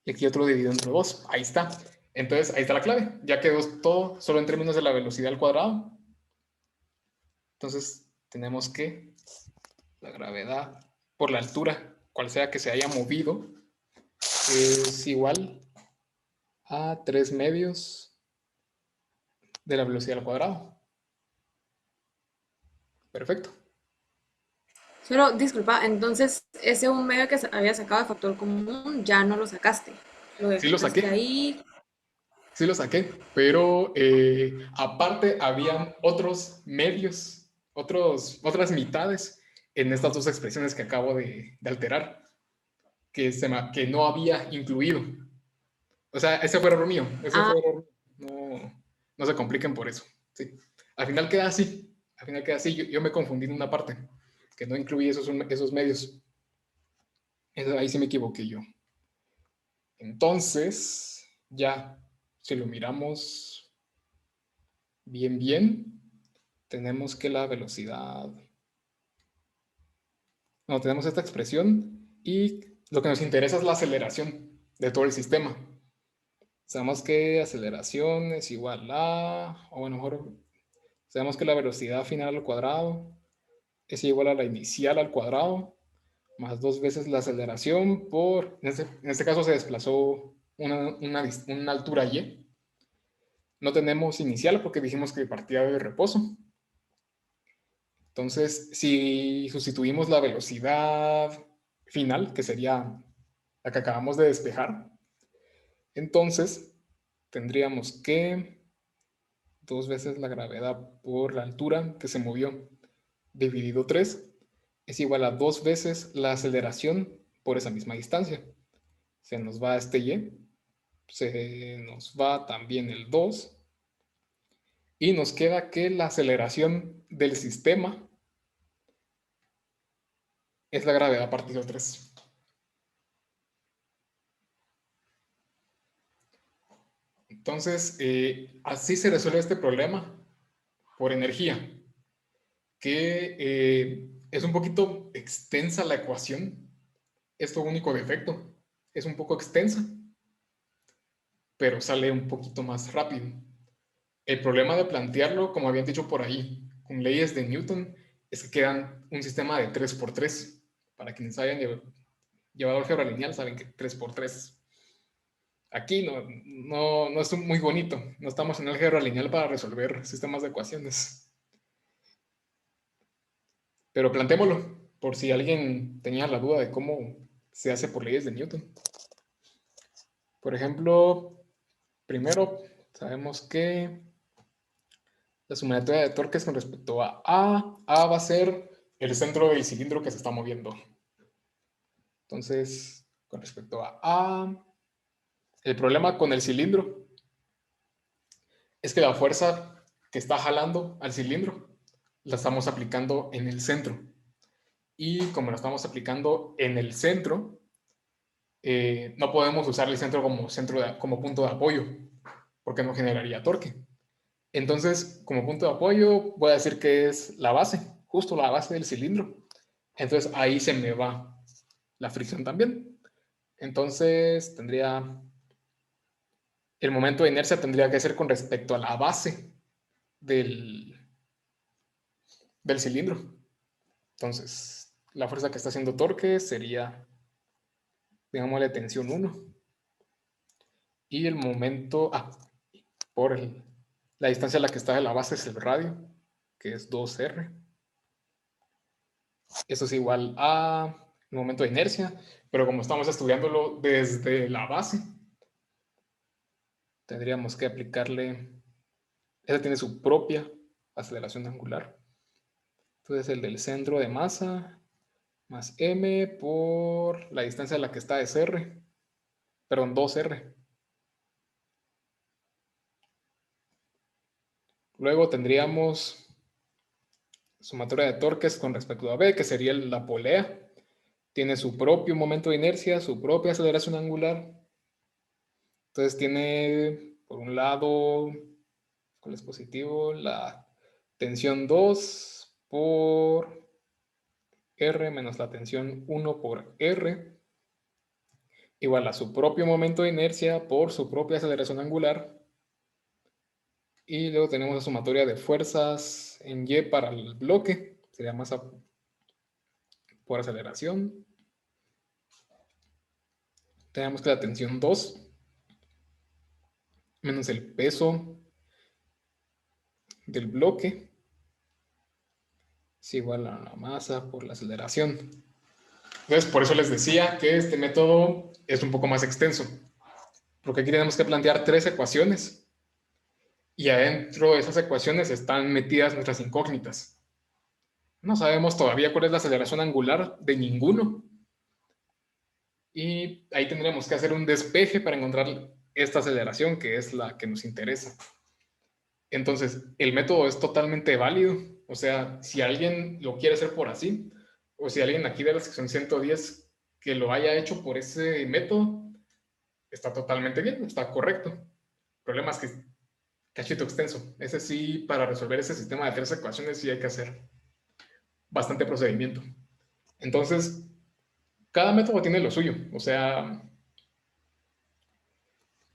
Y aquí otro dividido entre 2. Ahí está. Entonces, ahí está la clave. Ya quedó todo solo en términos de la velocidad al cuadrado. Entonces, tenemos que la gravedad por la altura, cual sea que se haya movido, es igual a 3/2 de la velocidad al cuadrado. Perfecto. Pero, disculpa, entonces ese 1/2 que había sacado de factor común ya no lo sacaste. Sí lo saqué. Ahí. Sí lo saqué, pero aparte habían otros medios, otras mitades en estas dos expresiones que acabo de alterar, que no había incluido. O sea, ese fue error mío. No se compliquen por eso. Sí. Al final queda así. Yo me confundí en una parte, que no incluí esos medios. Ahí sí me equivoqué yo. Entonces, ya, si lo miramos bien, tenemos que la velocidad... No, tenemos esta expresión y lo que nos interesa es la aceleración de todo el sistema. Sabemos que aceleración es igual a... O bueno, mejor... Sabemos que la velocidad final al cuadrado es igual a la inicial al cuadrado, más 2 veces la aceleración por... En este caso se desplazó una altura y. No tenemos inicial porque dijimos que partía de reposo. Entonces, si sustituimos la velocidad final, que sería la que acabamos de despejar, entonces tendríamos que 2 veces la gravedad por la altura que se movió dividido 3 es igual a 2 veces la aceleración por esa misma distancia. Se nos va este y, se nos va también el 2 y nos queda que la aceleración del sistema es la gravedad partido 3. Entonces, así se resuelve este problema por energía, que es un poquito extensa la ecuación. Es su único defecto. Es un poco extensa, pero sale un poquito más rápido. El problema de plantearlo, como habían dicho por ahí, con leyes de Newton, es que quedan un sistema de 3×3. Para quienes hayan llevado álgebra lineal, saben que 3×3. Aquí no es muy bonito. No estamos en álgebra lineal para resolver sistemas de ecuaciones. Pero plantémoslo, por si alguien tenía la duda de cómo se hace por leyes de Newton. Por ejemplo, primero sabemos que la sumatoria de torques con respecto a A va a ser el centro del cilindro que se está moviendo. Entonces, con respecto a A, el problema con el cilindro es que la fuerza que está jalando al cilindro la estamos aplicando en el centro. Y como la estamos aplicando en el centro, no podemos usar el centro como punto de apoyo, porque no generaría torque. Entonces, como punto de apoyo, voy a decir que es la base, justo la base del cilindro. Entonces, ahí se me va la fricción también. Entonces, el momento de inercia tendría que ser con respecto a la base del cilindro. Entonces, la fuerza que está haciendo torque sería, digámosle, tensión 1. Y el momento, por la distancia a la que está de la base es el radio, que es 2R. Eso es igual a el momento de inercia, pero como estamos estudiándolo desde la base, tendríamos que aplicarle, ese tiene su propia aceleración angular. Entonces el del centro de masa más m por la distancia a la que está es r, perdón, 2r. Luego tendríamos sumatoria de torques con respecto a B, que sería la polea. Tiene su propio momento de inercia, su propia aceleración angular. Entonces tiene, por un lado, ¿cuál es positivo? La tensión 2 por R menos la tensión 1 por R, igual a su propio momento de inercia por su propia aceleración angular. Y luego tenemos la sumatoria de fuerzas en Y para el bloque, sería masa por aceleración. Tenemos que la tensión 2 menos el peso del bloque es igual a la masa por la aceleración. Entonces, por eso les decía que este método es un poco más extenso, porque aquí tenemos que plantear 3 ecuaciones y adentro de esas ecuaciones están metidas nuestras incógnitas. No sabemos todavía cuál es la aceleración angular de ninguno. Y ahí tendremos que hacer un despeje para encontrar esta aceleración, que es la que nos interesa. Entonces, el método es totalmente válido. O sea, si alguien lo quiere hacer por así, o si alguien aquí de la sección 110 que lo haya hecho por ese método, está totalmente bien, está correcto. El problema es que cachito extenso. Ese sí, para resolver ese sistema de 3 ecuaciones sí hay que hacer bastante procedimiento. Entonces, cada método tiene lo suyo. O sea,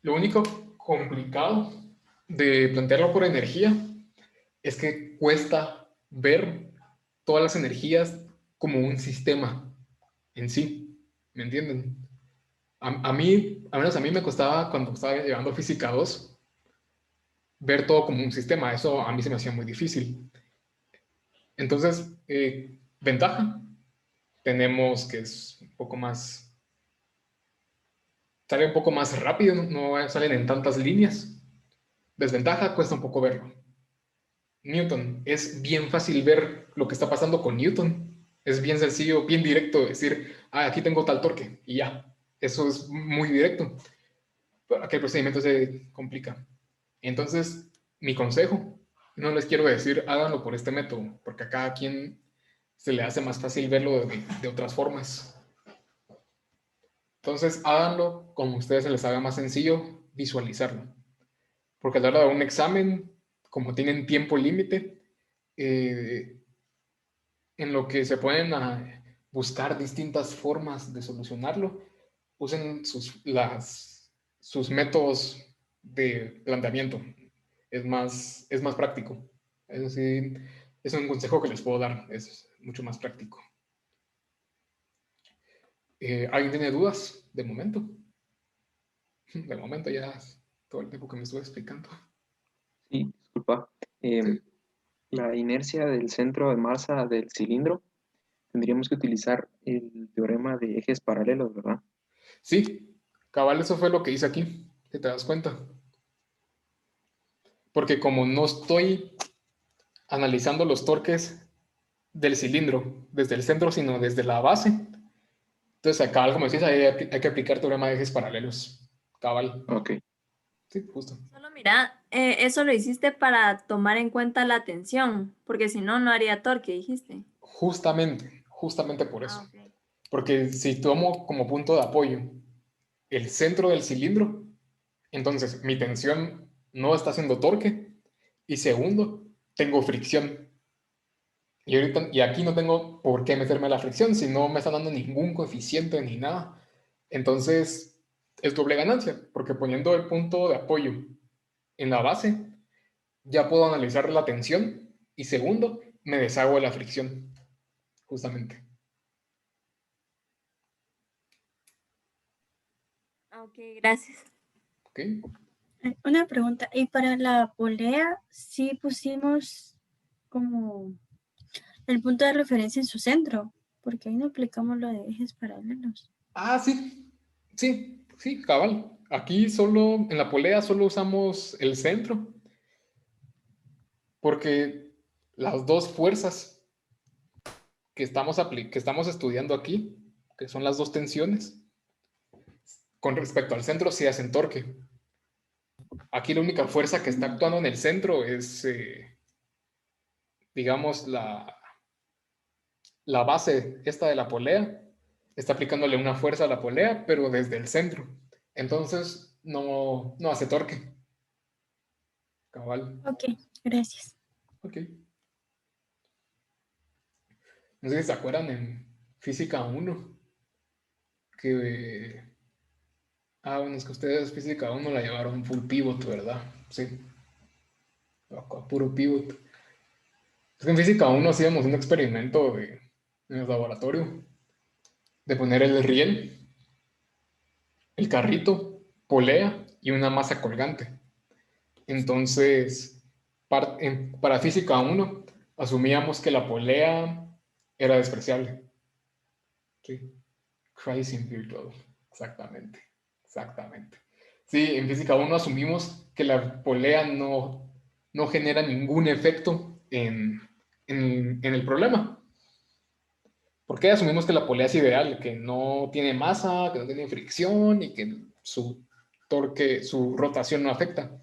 lo único complicado de plantearlo por energía es que cuesta ver todas las energías como un sistema en sí. ¿Me entienden? A mí, al menos a mí me costaba cuando estaba llevando física 2 ver todo como un sistema. Eso a mí se me hacía muy difícil. Entonces, ventaja, tenemos que es un poco más, sale un poco más rápido, no salen en tantas líneas. Desventaja, cuesta un poco verlo. Newton, es bien fácil ver lo que está pasando con Newton. Es bien sencillo, bien directo decir, aquí tengo tal torque y ya. Eso es muy directo. Pero aquí el procedimiento se complica. Entonces, mi consejo, no les quiero decir háganlo por este método, porque a cada quien se le hace más fácil verlo de otras formas. Entonces, háganlo como a ustedes se les haga más sencillo visualizarlo. Porque a la hora de un examen, como tienen tiempo límite, en lo que se pueden buscar distintas formas de solucionarlo, usen sus métodos de planteamiento. Es más práctico. Eso sí, es un consejo que les puedo dar. Es mucho más práctico. ¿Alguien tiene dudas de momento? De momento ya es todo el tiempo que me estuve explicando. Sí, disculpa. Sí. La inercia del centro de masa del cilindro, tendríamos que utilizar el teorema de ejes paralelos, ¿verdad? Sí, cabal, eso fue lo que hice aquí, si te das cuenta. Porque como no estoy analizando los torques del cilindro desde el centro, sino desde la base, entonces acá, como decís, hay que aplicar teorema de ejes paralelos. Cabal. Ok. Sí, justo. Solo mira, eso lo hiciste para tomar en cuenta la tensión, porque si no, no haría torque, dijiste. Justamente por eso. Ok. Porque si tomo como punto de apoyo el centro del cilindro, entonces mi tensión no está haciendo torque, y segundo, tengo fricción. Y aquí no tengo por qué meterme la fricción si no me están dando ningún coeficiente ni nada. Entonces es doble ganancia, porque poniendo el punto de apoyo en la base, ya puedo analizar la tensión y segundo, me deshago de la fricción, justamente. Ok, gracias. ¿Ok? Una pregunta, y para la polea, sí pusimos como el punto de referencia en su centro, porque ahí no aplicamos lo de ejes paralelos. Ah, sí, cabal. Aquí solo, en la polea solo usamos el centro, porque las dos fuerzas que estamos estudiando aquí, que son las dos tensiones, con respecto al centro sí hacen torque. Aquí la única fuerza que está actuando en el centro es, digamos, la base esta de la polea, está aplicándole una fuerza a la polea, pero desde el centro. Entonces no hace torque. Cabal. Ok, gracias. Ok. No sé si se acuerdan en Física 1 que... bueno, es que ustedes Física 1 la llevaron full pivot, ¿verdad? Sí. Puro pivot. Es que en Física 1 hacíamos un experimento en el laboratorio de poner el riel, el carrito, polea y una masa colgante. Entonces, para Física 1 asumíamos que la polea era despreciable. Sí. Crazy virtual. Exactamente. Sí, en Física 1 asumimos que la polea no genera ningún efecto en el problema. ¿Por qué asumimos que la polea es ideal? Que no tiene masa, que no tiene fricción y que su torque, su rotación no afecta.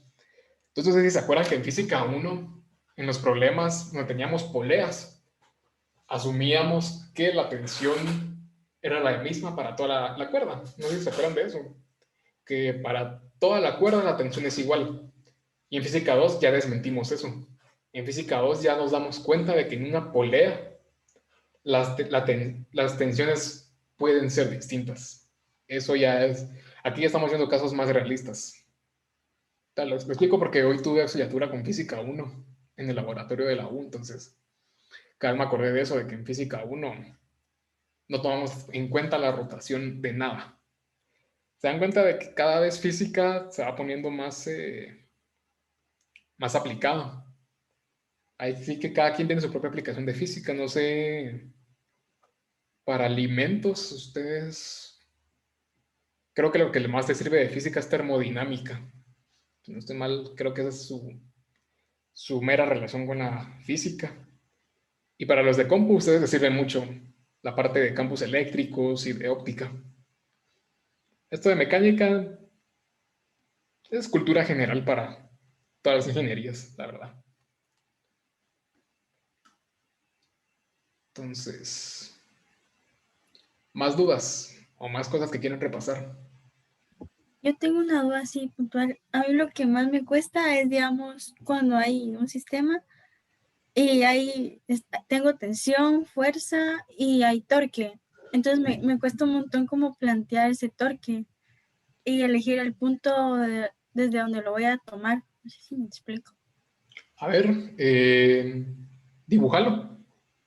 Entonces, si se acuerdan que en Física 1, en los problemas donde teníamos poleas, asumíamos que la tensión era la misma para toda la cuerda. No sé si se acuerdan de eso. Que para toda la cuerda la tensión es igual. Y en física 2 ya desmentimos eso. En física 2 ya nos damos cuenta de que en una polea las tensiones pueden ser distintas. Eso ya es... Aquí ya estamos viendo casos más realistas. Lo explico porque hoy tuve asignatura con física 1 en el laboratorio de la U, entonces cada vez me acordé de eso, de que en física 1 no tomamos en cuenta la rotación de nada. Se dan cuenta de que cada vez física se va poniendo más aplicada. Ahí sí que cada quien tiene su propia aplicación de física. No sé, para alimentos, ustedes... Creo que lo que más les sirve de física es termodinámica. Si no estoy mal, creo que esa es su mera relación con la física. Y para los de compu, ustedes les sirve mucho la parte de campos eléctricos y de óptica. Esto de mecánica es cultura general para todas las ingenierías, la verdad. Entonces, más dudas o más cosas que quieren repasar. Yo tengo una duda así puntual. A mí lo que más me cuesta es, digamos, cuando hay un sistema y tengo tensión, fuerza y hay torque. Entonces me cuesta un montón como plantear ese torque y elegir el punto desde donde lo voy a tomar. No sé si me explico. A ver, dibújalo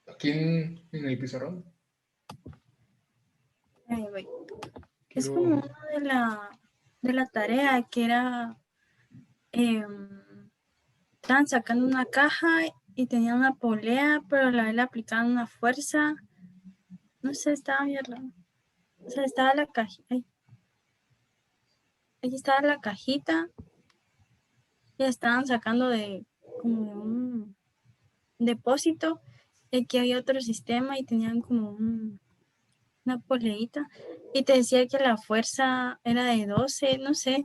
aquí en el pizarrón. Ahí voy. Es Quiero... como uno de la tarea que era, estaban sacando una caja y tenía una polea, pero a la vez le aplicaban una fuerza. No sé, estaba bien raro. O sea, estaba la cajita. Aquí estaba la cajita y la estaban sacando de como de un depósito. Y aquí había otro sistema y tenían como una poleita. Y te decía que la fuerza era de 12, no sé.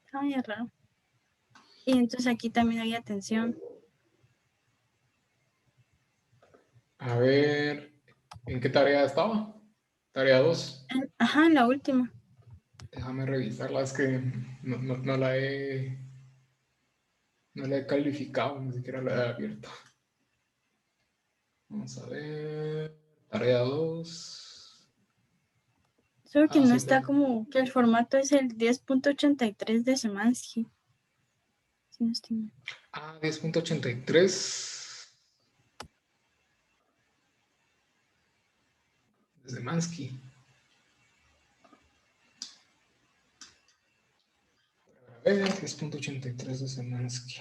Estaba bien raro. Y entonces aquí también había tensión. A ver, ¿en qué tarea estaba? Tarea 2. Ajá, la última. Déjame revisarla, es que no la he calificado, ni siquiera la he abierto. Vamos a ver. Tarea 2. Solo que no Sí, está como que el formato es el 10.83 de Semansky. Si no estoy mal. 10.83. Desde Mansky. A ver, 10.83 de Semansky.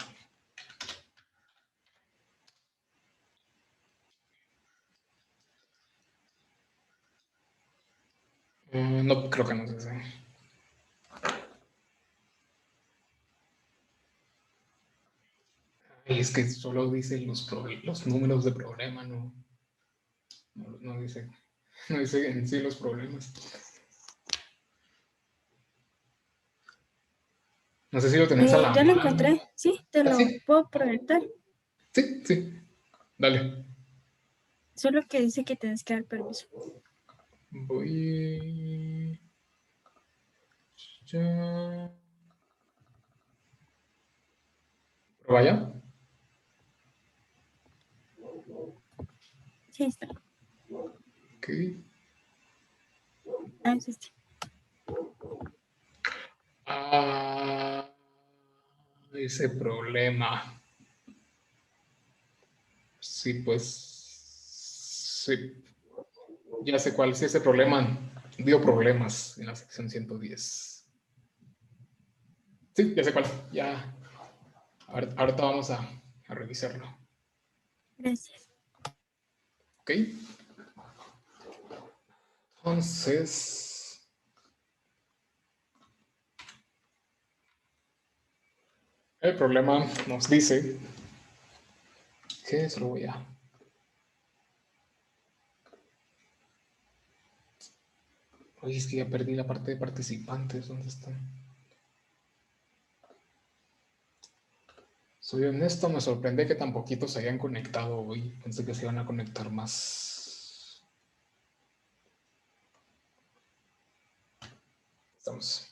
No, creo que no es ese. Ay, es que solo dice los números de problema, no dice en sí los problemas. No sé si lo tenés a la Ya lo mano. encontré. Sí, te ¿Ah, lo sí? puedo proyectar. Sí. Dale. Solo que dice que tienes que dar permiso. Voy. Ya. ¿Pero vaya? Sí, está. Ok. Ah, sí, sí. Ese problema. Sí, pues. Sí. Ya sé cuál. Sí, ese problema dio problemas en la sección 110. Sí, ya sé cuál. Ya. Ahorita vamos a revisarlo. Gracias. Ok. Entonces. El problema nos dice que solo voy a... Oye, es que ya perdí la parte de participantes. ¿Dónde están? Soy honesto, me sorprende que tan poquitos se hayan conectado hoy. Pensé que se iban a conectar más. Estamos.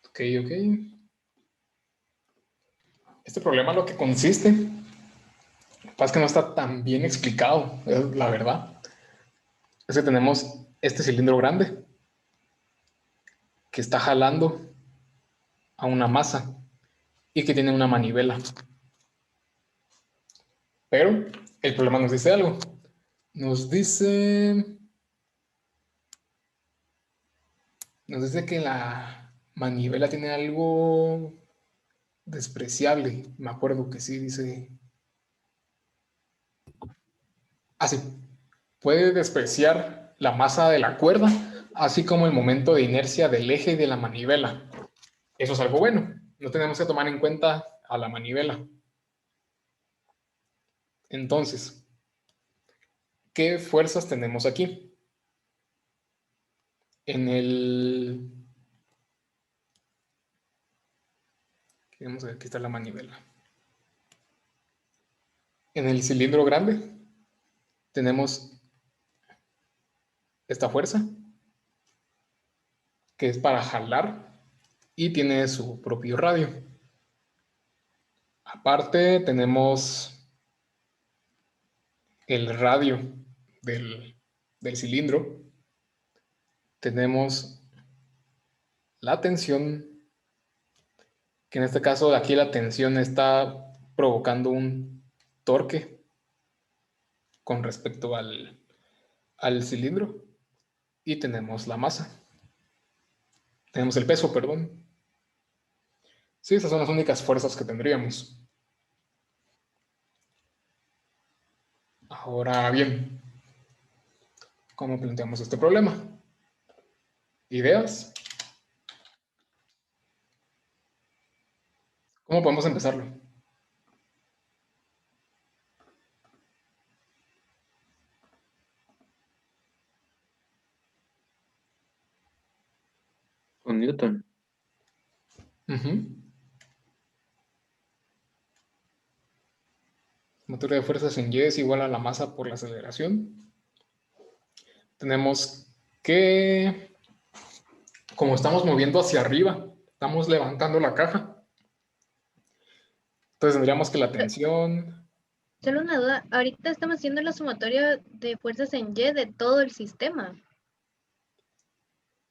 Ok. Este problema lo que consiste, lo que pasa es que no está tan bien explicado, es la verdad. Es que tenemos este cilindro grande que está jalando a una masa y que tiene una manivela. Pero el problema nos dice algo. Nos dice que la manivela tiene algo despreciable. Me acuerdo que sí, dice... Así, puede despreciar la masa de la cuerda, así como el momento de inercia del eje de la manivela. Eso es algo bueno. No tenemos que tomar en cuenta a la manivela. Entonces, ¿qué fuerzas tenemos aquí? En el... Vamos a ver, aquí está la manivela. En el cilindro grande tenemos esta fuerza, que es para jalar y tiene su propio radio. Aparte tenemos el radio del cilindro. Tenemos la tensión, que en este caso aquí la tensión está provocando un torque con respecto al cilindro. Y tenemos la masa. Tenemos el peso, perdón. Sí, esas son las únicas fuerzas que tendríamos. Ahora bien, ¿cómo planteamos este problema? ¿Ideas? ¿Cómo podemos empezarlo? Con Newton. Sumatoria de fuerzas en Y es igual a la masa por la aceleración. Tenemos que, como estamos moviendo hacia arriba, estamos levantando la caja. Entonces tendríamos que la tensión... Solo una duda, ahorita estamos haciendo la sumatoria de fuerzas en Y de todo el sistema.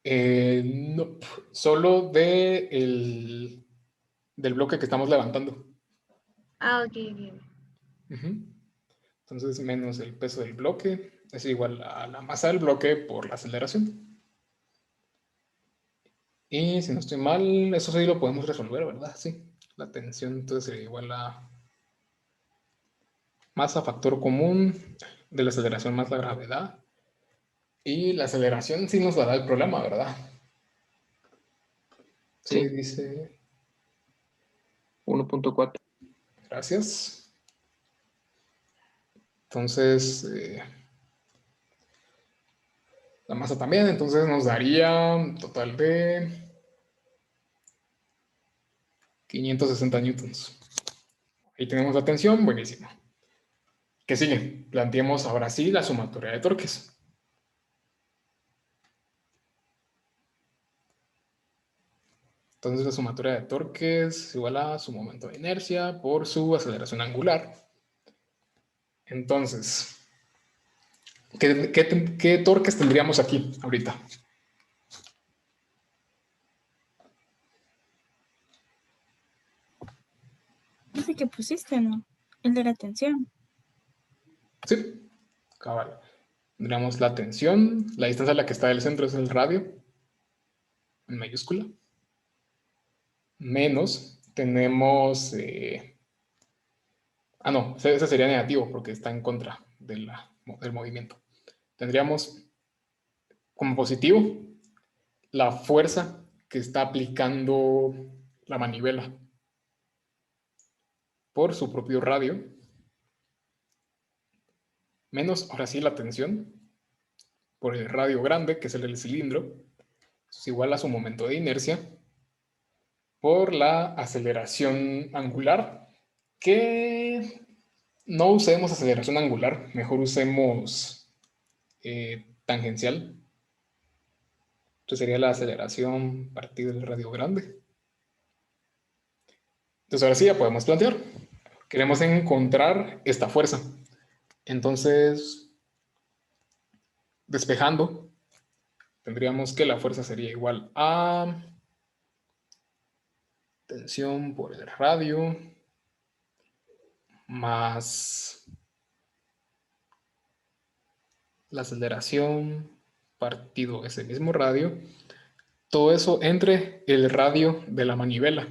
no, solo del bloque que estamos levantando. Ah, ok, ok. Entonces, menos el peso del bloque es igual a la masa del bloque por la aceleración. Y si no estoy mal, eso sí lo podemos resolver, ¿verdad? Sí. La tensión entonces sería igual a masa factor común de la aceleración más la gravedad. Y la aceleración sí nos dará el problema, ¿verdad? Sí, Sí. dice... 1.4. Gracias. Entonces, la masa también, entonces nos daría un total de 560 newtons. Ahí tenemos la tensión, buenísimo. ¿Qué sigue? Planteemos ahora sí la sumatoria de torques. Entonces la sumatoria de torques es igual a su momento de inercia por su aceleración angular. Entonces, ¿qué torques tendríamos aquí ahorita? Ese que pusiste, ¿no? El de la tensión. Sí, cabal. Tendríamos la tensión, la distancia a la que está el centro es el radio, en mayúscula. Menos, tenemos... no, ese sería negativo porque está en contra del movimiento. Tendríamos como positivo la fuerza que está aplicando la manivela por su propio radio, menos, ahora sí, la tensión por el radio grande, que es el del cilindro, es igual a su momento de inercia, por la aceleración angular, que no usemos aceleración angular, mejor usemos tangencial. Entonces sería la aceleración a partir del radio grande. Entonces ahora sí ya podemos plantear. Queremos encontrar esta fuerza. Entonces, despejando, tendríamos que la fuerza sería igual a tensión por el radio más la aceleración partido ese mismo radio. Todo eso entre el radio de la manivela.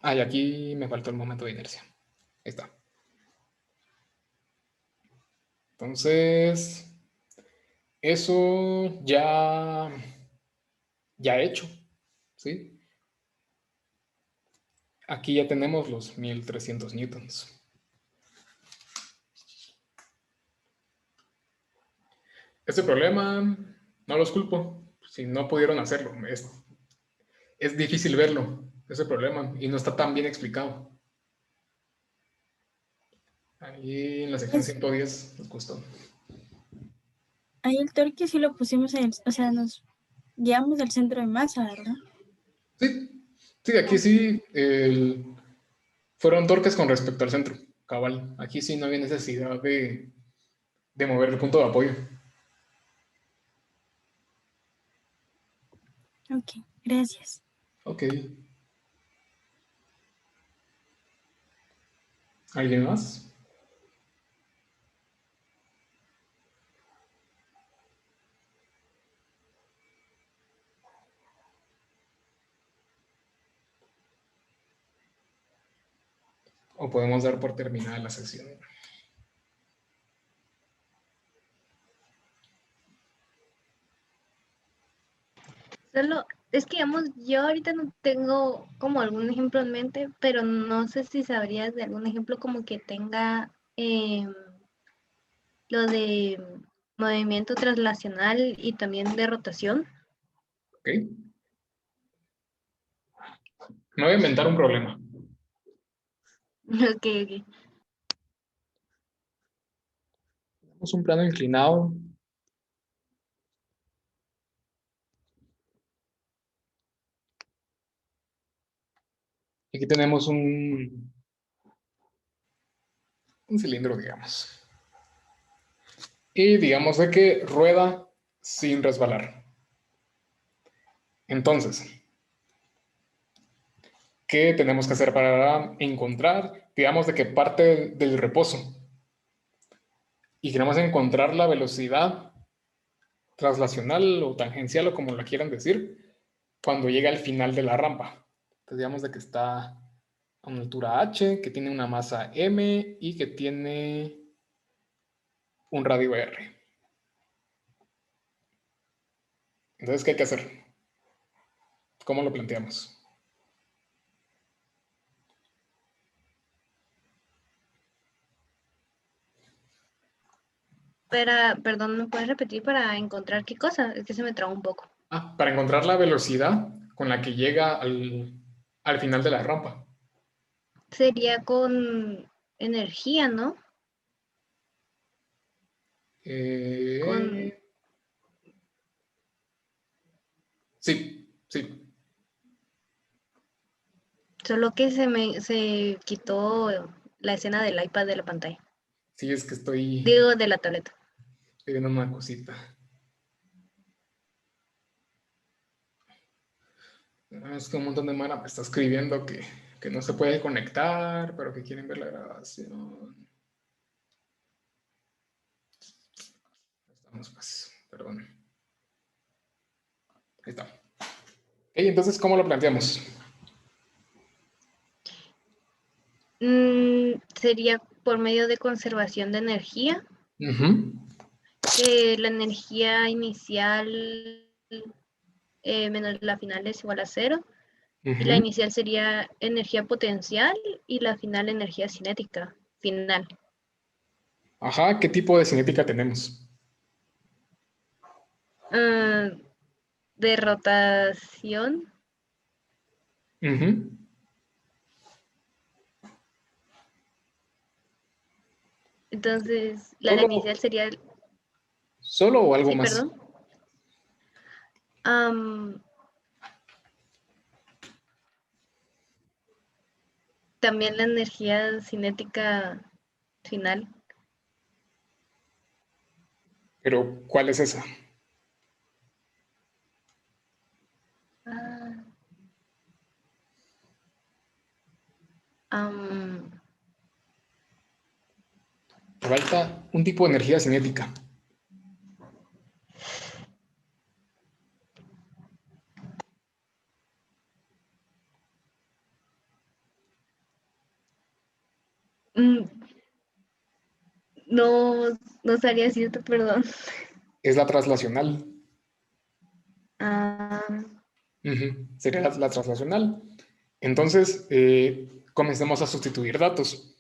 Y aquí me faltó el momento de inercia. Ahí está. Entonces, eso ya hecho, ¿sí? Aquí ya tenemos los 1300 newtons. Este problema no los culpo si no pudieron hacerlo. Es difícil verlo, ese problema, y no está tan bien explicado. Ahí en la sección 110 nos costó. Ahí el torque sí lo pusimos o sea, nos guiamos del centro de masa, ¿verdad? Sí, aquí sí fueron torques con respecto al centro, cabal. Aquí sí no había necesidad de mover el punto de apoyo. Ok, gracias. Ok. ¿Alguien más? ¿O podemos dar por terminada la sesión? Solo, es que digamos, yo ahorita no tengo como algún ejemplo en mente, pero no sé si sabrías de algún ejemplo como que tenga lo de movimiento traslacional y también de rotación. Ok. Me voy a inventar un problema. Ok, ok. Tenemos un plano inclinado. Aquí tenemos un cilindro, digamos. Y digamos de que rueda sin resbalar. Entonces, ¿qué tenemos que hacer para encontrar, digamos, de que parte del reposo? Y queremos encontrar la velocidad traslacional o tangencial o como la quieran decir, cuando llega al final de la rampa. Entonces, digamos de que está a una altura h, que tiene una masa m y que tiene un radio r. Entonces, ¿qué hay que hacer? ¿Cómo lo planteamos? Perdón, ¿me puedes repetir para encontrar qué cosa? Es que se me traba un poco. Para encontrar la velocidad con la que llega al final de la rampa. Sería con energía, ¿no? Con, Sí, sí. solo que se quitó la escena del iPad de la pantalla. Sí, es que estoy Digo, de la tableta. viendo una cosita. Es que un montón de mara me está escribiendo que no se puede conectar, pero que quieren ver la grabación. Estamos pues, perdón. Ahí está. Entonces, ¿cómo lo planteamos? Sería por medio de conservación de energía, que la energía inicial menos la final es igual a 0, y la inicial sería energía potencial y la final energía cinética final. Ajá, ¿qué tipo de cinética tenemos? De rotación. Entonces, la inicial sería... ¿Solo o algo Sí, más? perdón. Am, también la energía cinética final. Pero, ¿cuál es esa? Ah, am, Te falta un tipo de energía cinética. mm, no, no sabría decirte, perdón. Es la traslacional. Ah, Ujú, sería la traslacional. Entonces, comencemos a sustituir datos.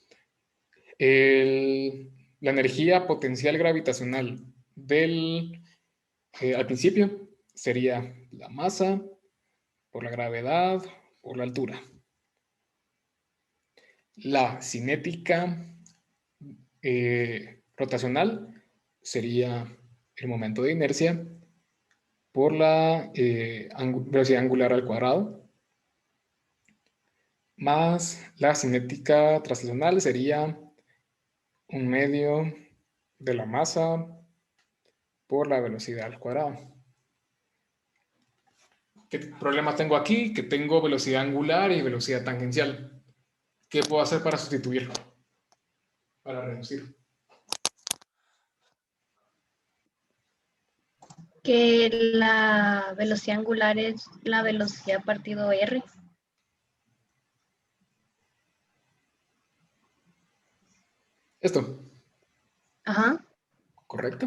La energía potencial gravitacional al principio sería la masa por la gravedad por la altura. La cinética rotacional sería el momento de inercia por la velocidad angular al cuadrado, más la cinética translacional sería un medio de la masa por la velocidad al cuadrado. ¿Qué problema tengo aquí? Que tengo velocidad angular y velocidad tangencial. ¿Qué puedo hacer para sustituirlo? Para reducir. que la velocidad angular es la velocidad partido R. Esto, Ajá. ¿correcto?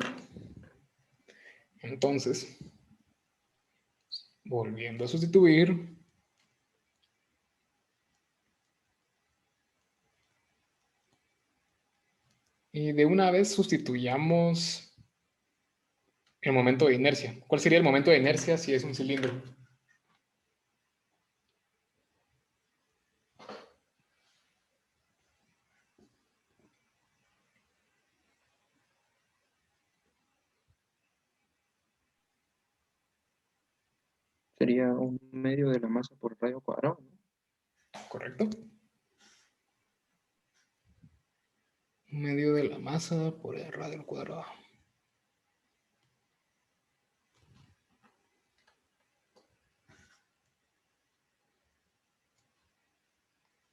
Entonces, volviendo a sustituir, y de una vez sustituyamos el momento de inercia. ¿Cuál sería el momento de inercia si es un cilindro? Sería un medio de la masa por radio cuadrado, ¿no? ¿Correcto? Un medio de la masa por el radio al cuadrado.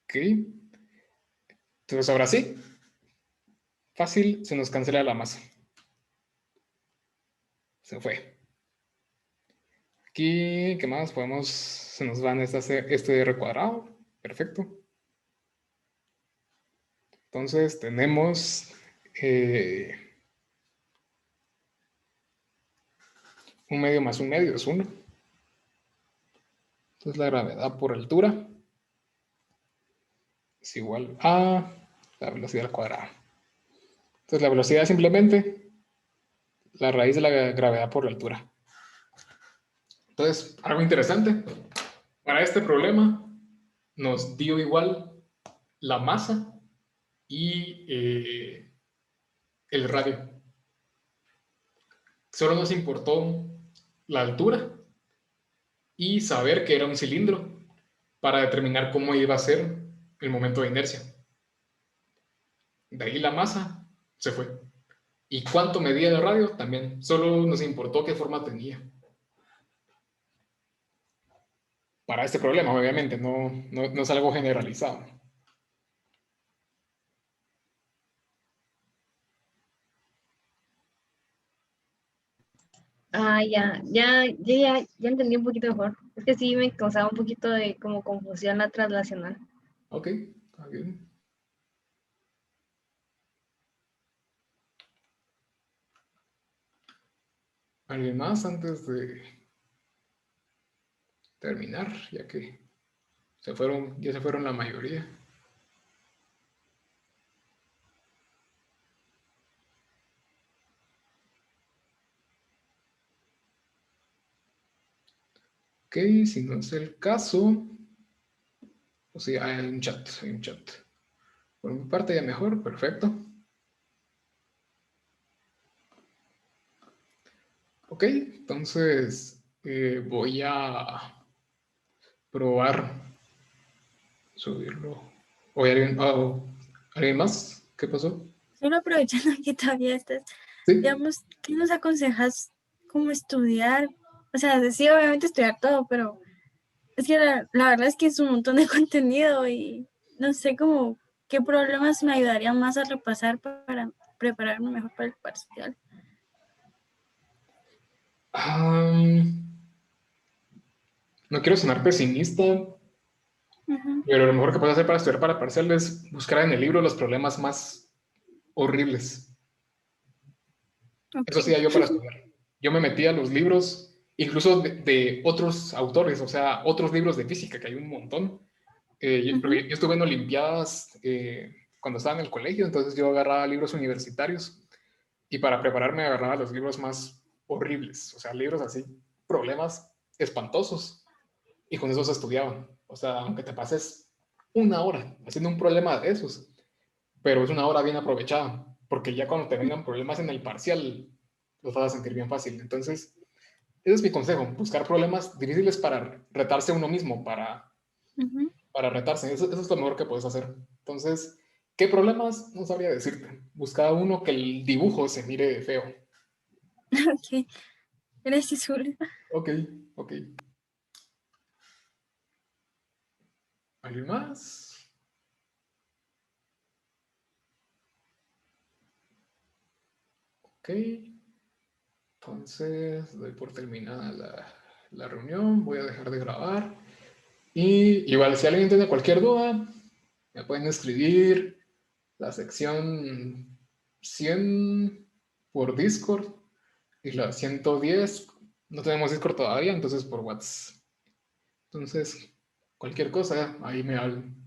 Ok. Entonces ahora sí, fácil, se nos cancela la masa. Se fue. Aquí, ¿qué más? Se nos van este R cuadrado. Perfecto. Entonces tenemos un medio más un medio es 1. Entonces la gravedad por altura es igual a la velocidad al cuadrado. Entonces la velocidad es simplemente la raíz de la gravedad por la altura. Entonces, algo interesante. Para este problema nos dio igual la masa y el radio. Solo nos importó la altura y saber que era un cilindro para determinar cómo iba a ser el momento de inercia. De ahí la masa se fue. Y cuánto medía el radio también. Solo nos importó qué forma tenía. Para este problema, obviamente, no es algo generalizado. Ah, ya entendí un poquito mejor. Es que sí me causaba un poquito de como confusión la traslacional. Ok, está bien. ¿Alguien más antes de terminar? Ya que ya se fueron la mayoría. Ok, si no es el caso, o sea, hay un chat, hay un chat. Por mi parte ya mejor, perfecto. Ok, entonces Voy a probar subirlo. ¿O hay alguien, ¿alguien más? ¿Qué pasó? Solo aprovechando que todavía estás, Sí. digamos, ¿qué nos aconsejas cómo estudiar? O sea, sí, obviamente estudiar todo, pero es que la verdad es que es un montón de contenido y no sé cómo qué problemas me ayudarían más a repasar para prepararme mejor para el parcial. No quiero sonar pesimista, Ujú, pero lo mejor que puedes hacer para estudiar para parcial es buscar en el libro los problemas más horribles. Eso ok. hacía yo para estudiar. Yo me metía a los libros, incluso de otros autores, o sea, otros libros de física, que hay un montón. Porque Ujú, yo estuve en Olimpiadas cuando estaba en el colegio, entonces yo agarraba libros universitarios y para prepararme agarraba los libros más horribles, o sea, libros así, problemas espantosos, y con esos estudiaban. O sea, aunque te pases una hora haciendo un problema de esos, pero es una hora bien aprovechada, porque ya cuando te vengan problemas en el parcial, los vas a sentir bien fácil. Entonces, ese es mi consejo, buscar problemas difíciles para retarse a uno mismo, ujú. para retarse. Eso es lo mejor que puedes hacer. Entonces, ¿qué problemas? No sabría decirte. Busca uno que el dibujo se mire feo. Ok, gracias, Julio. Ok, ok. ¿Alguien más? Ok. Entonces, doy por terminada la reunión. Voy a dejar de grabar. Y igual, si alguien tiene cualquier duda, me pueden escribir la sección 100 por Discord y la 110. No tenemos Discord todavía, entonces por WhatsApp. Entonces, cualquier cosa, ahí me hablan.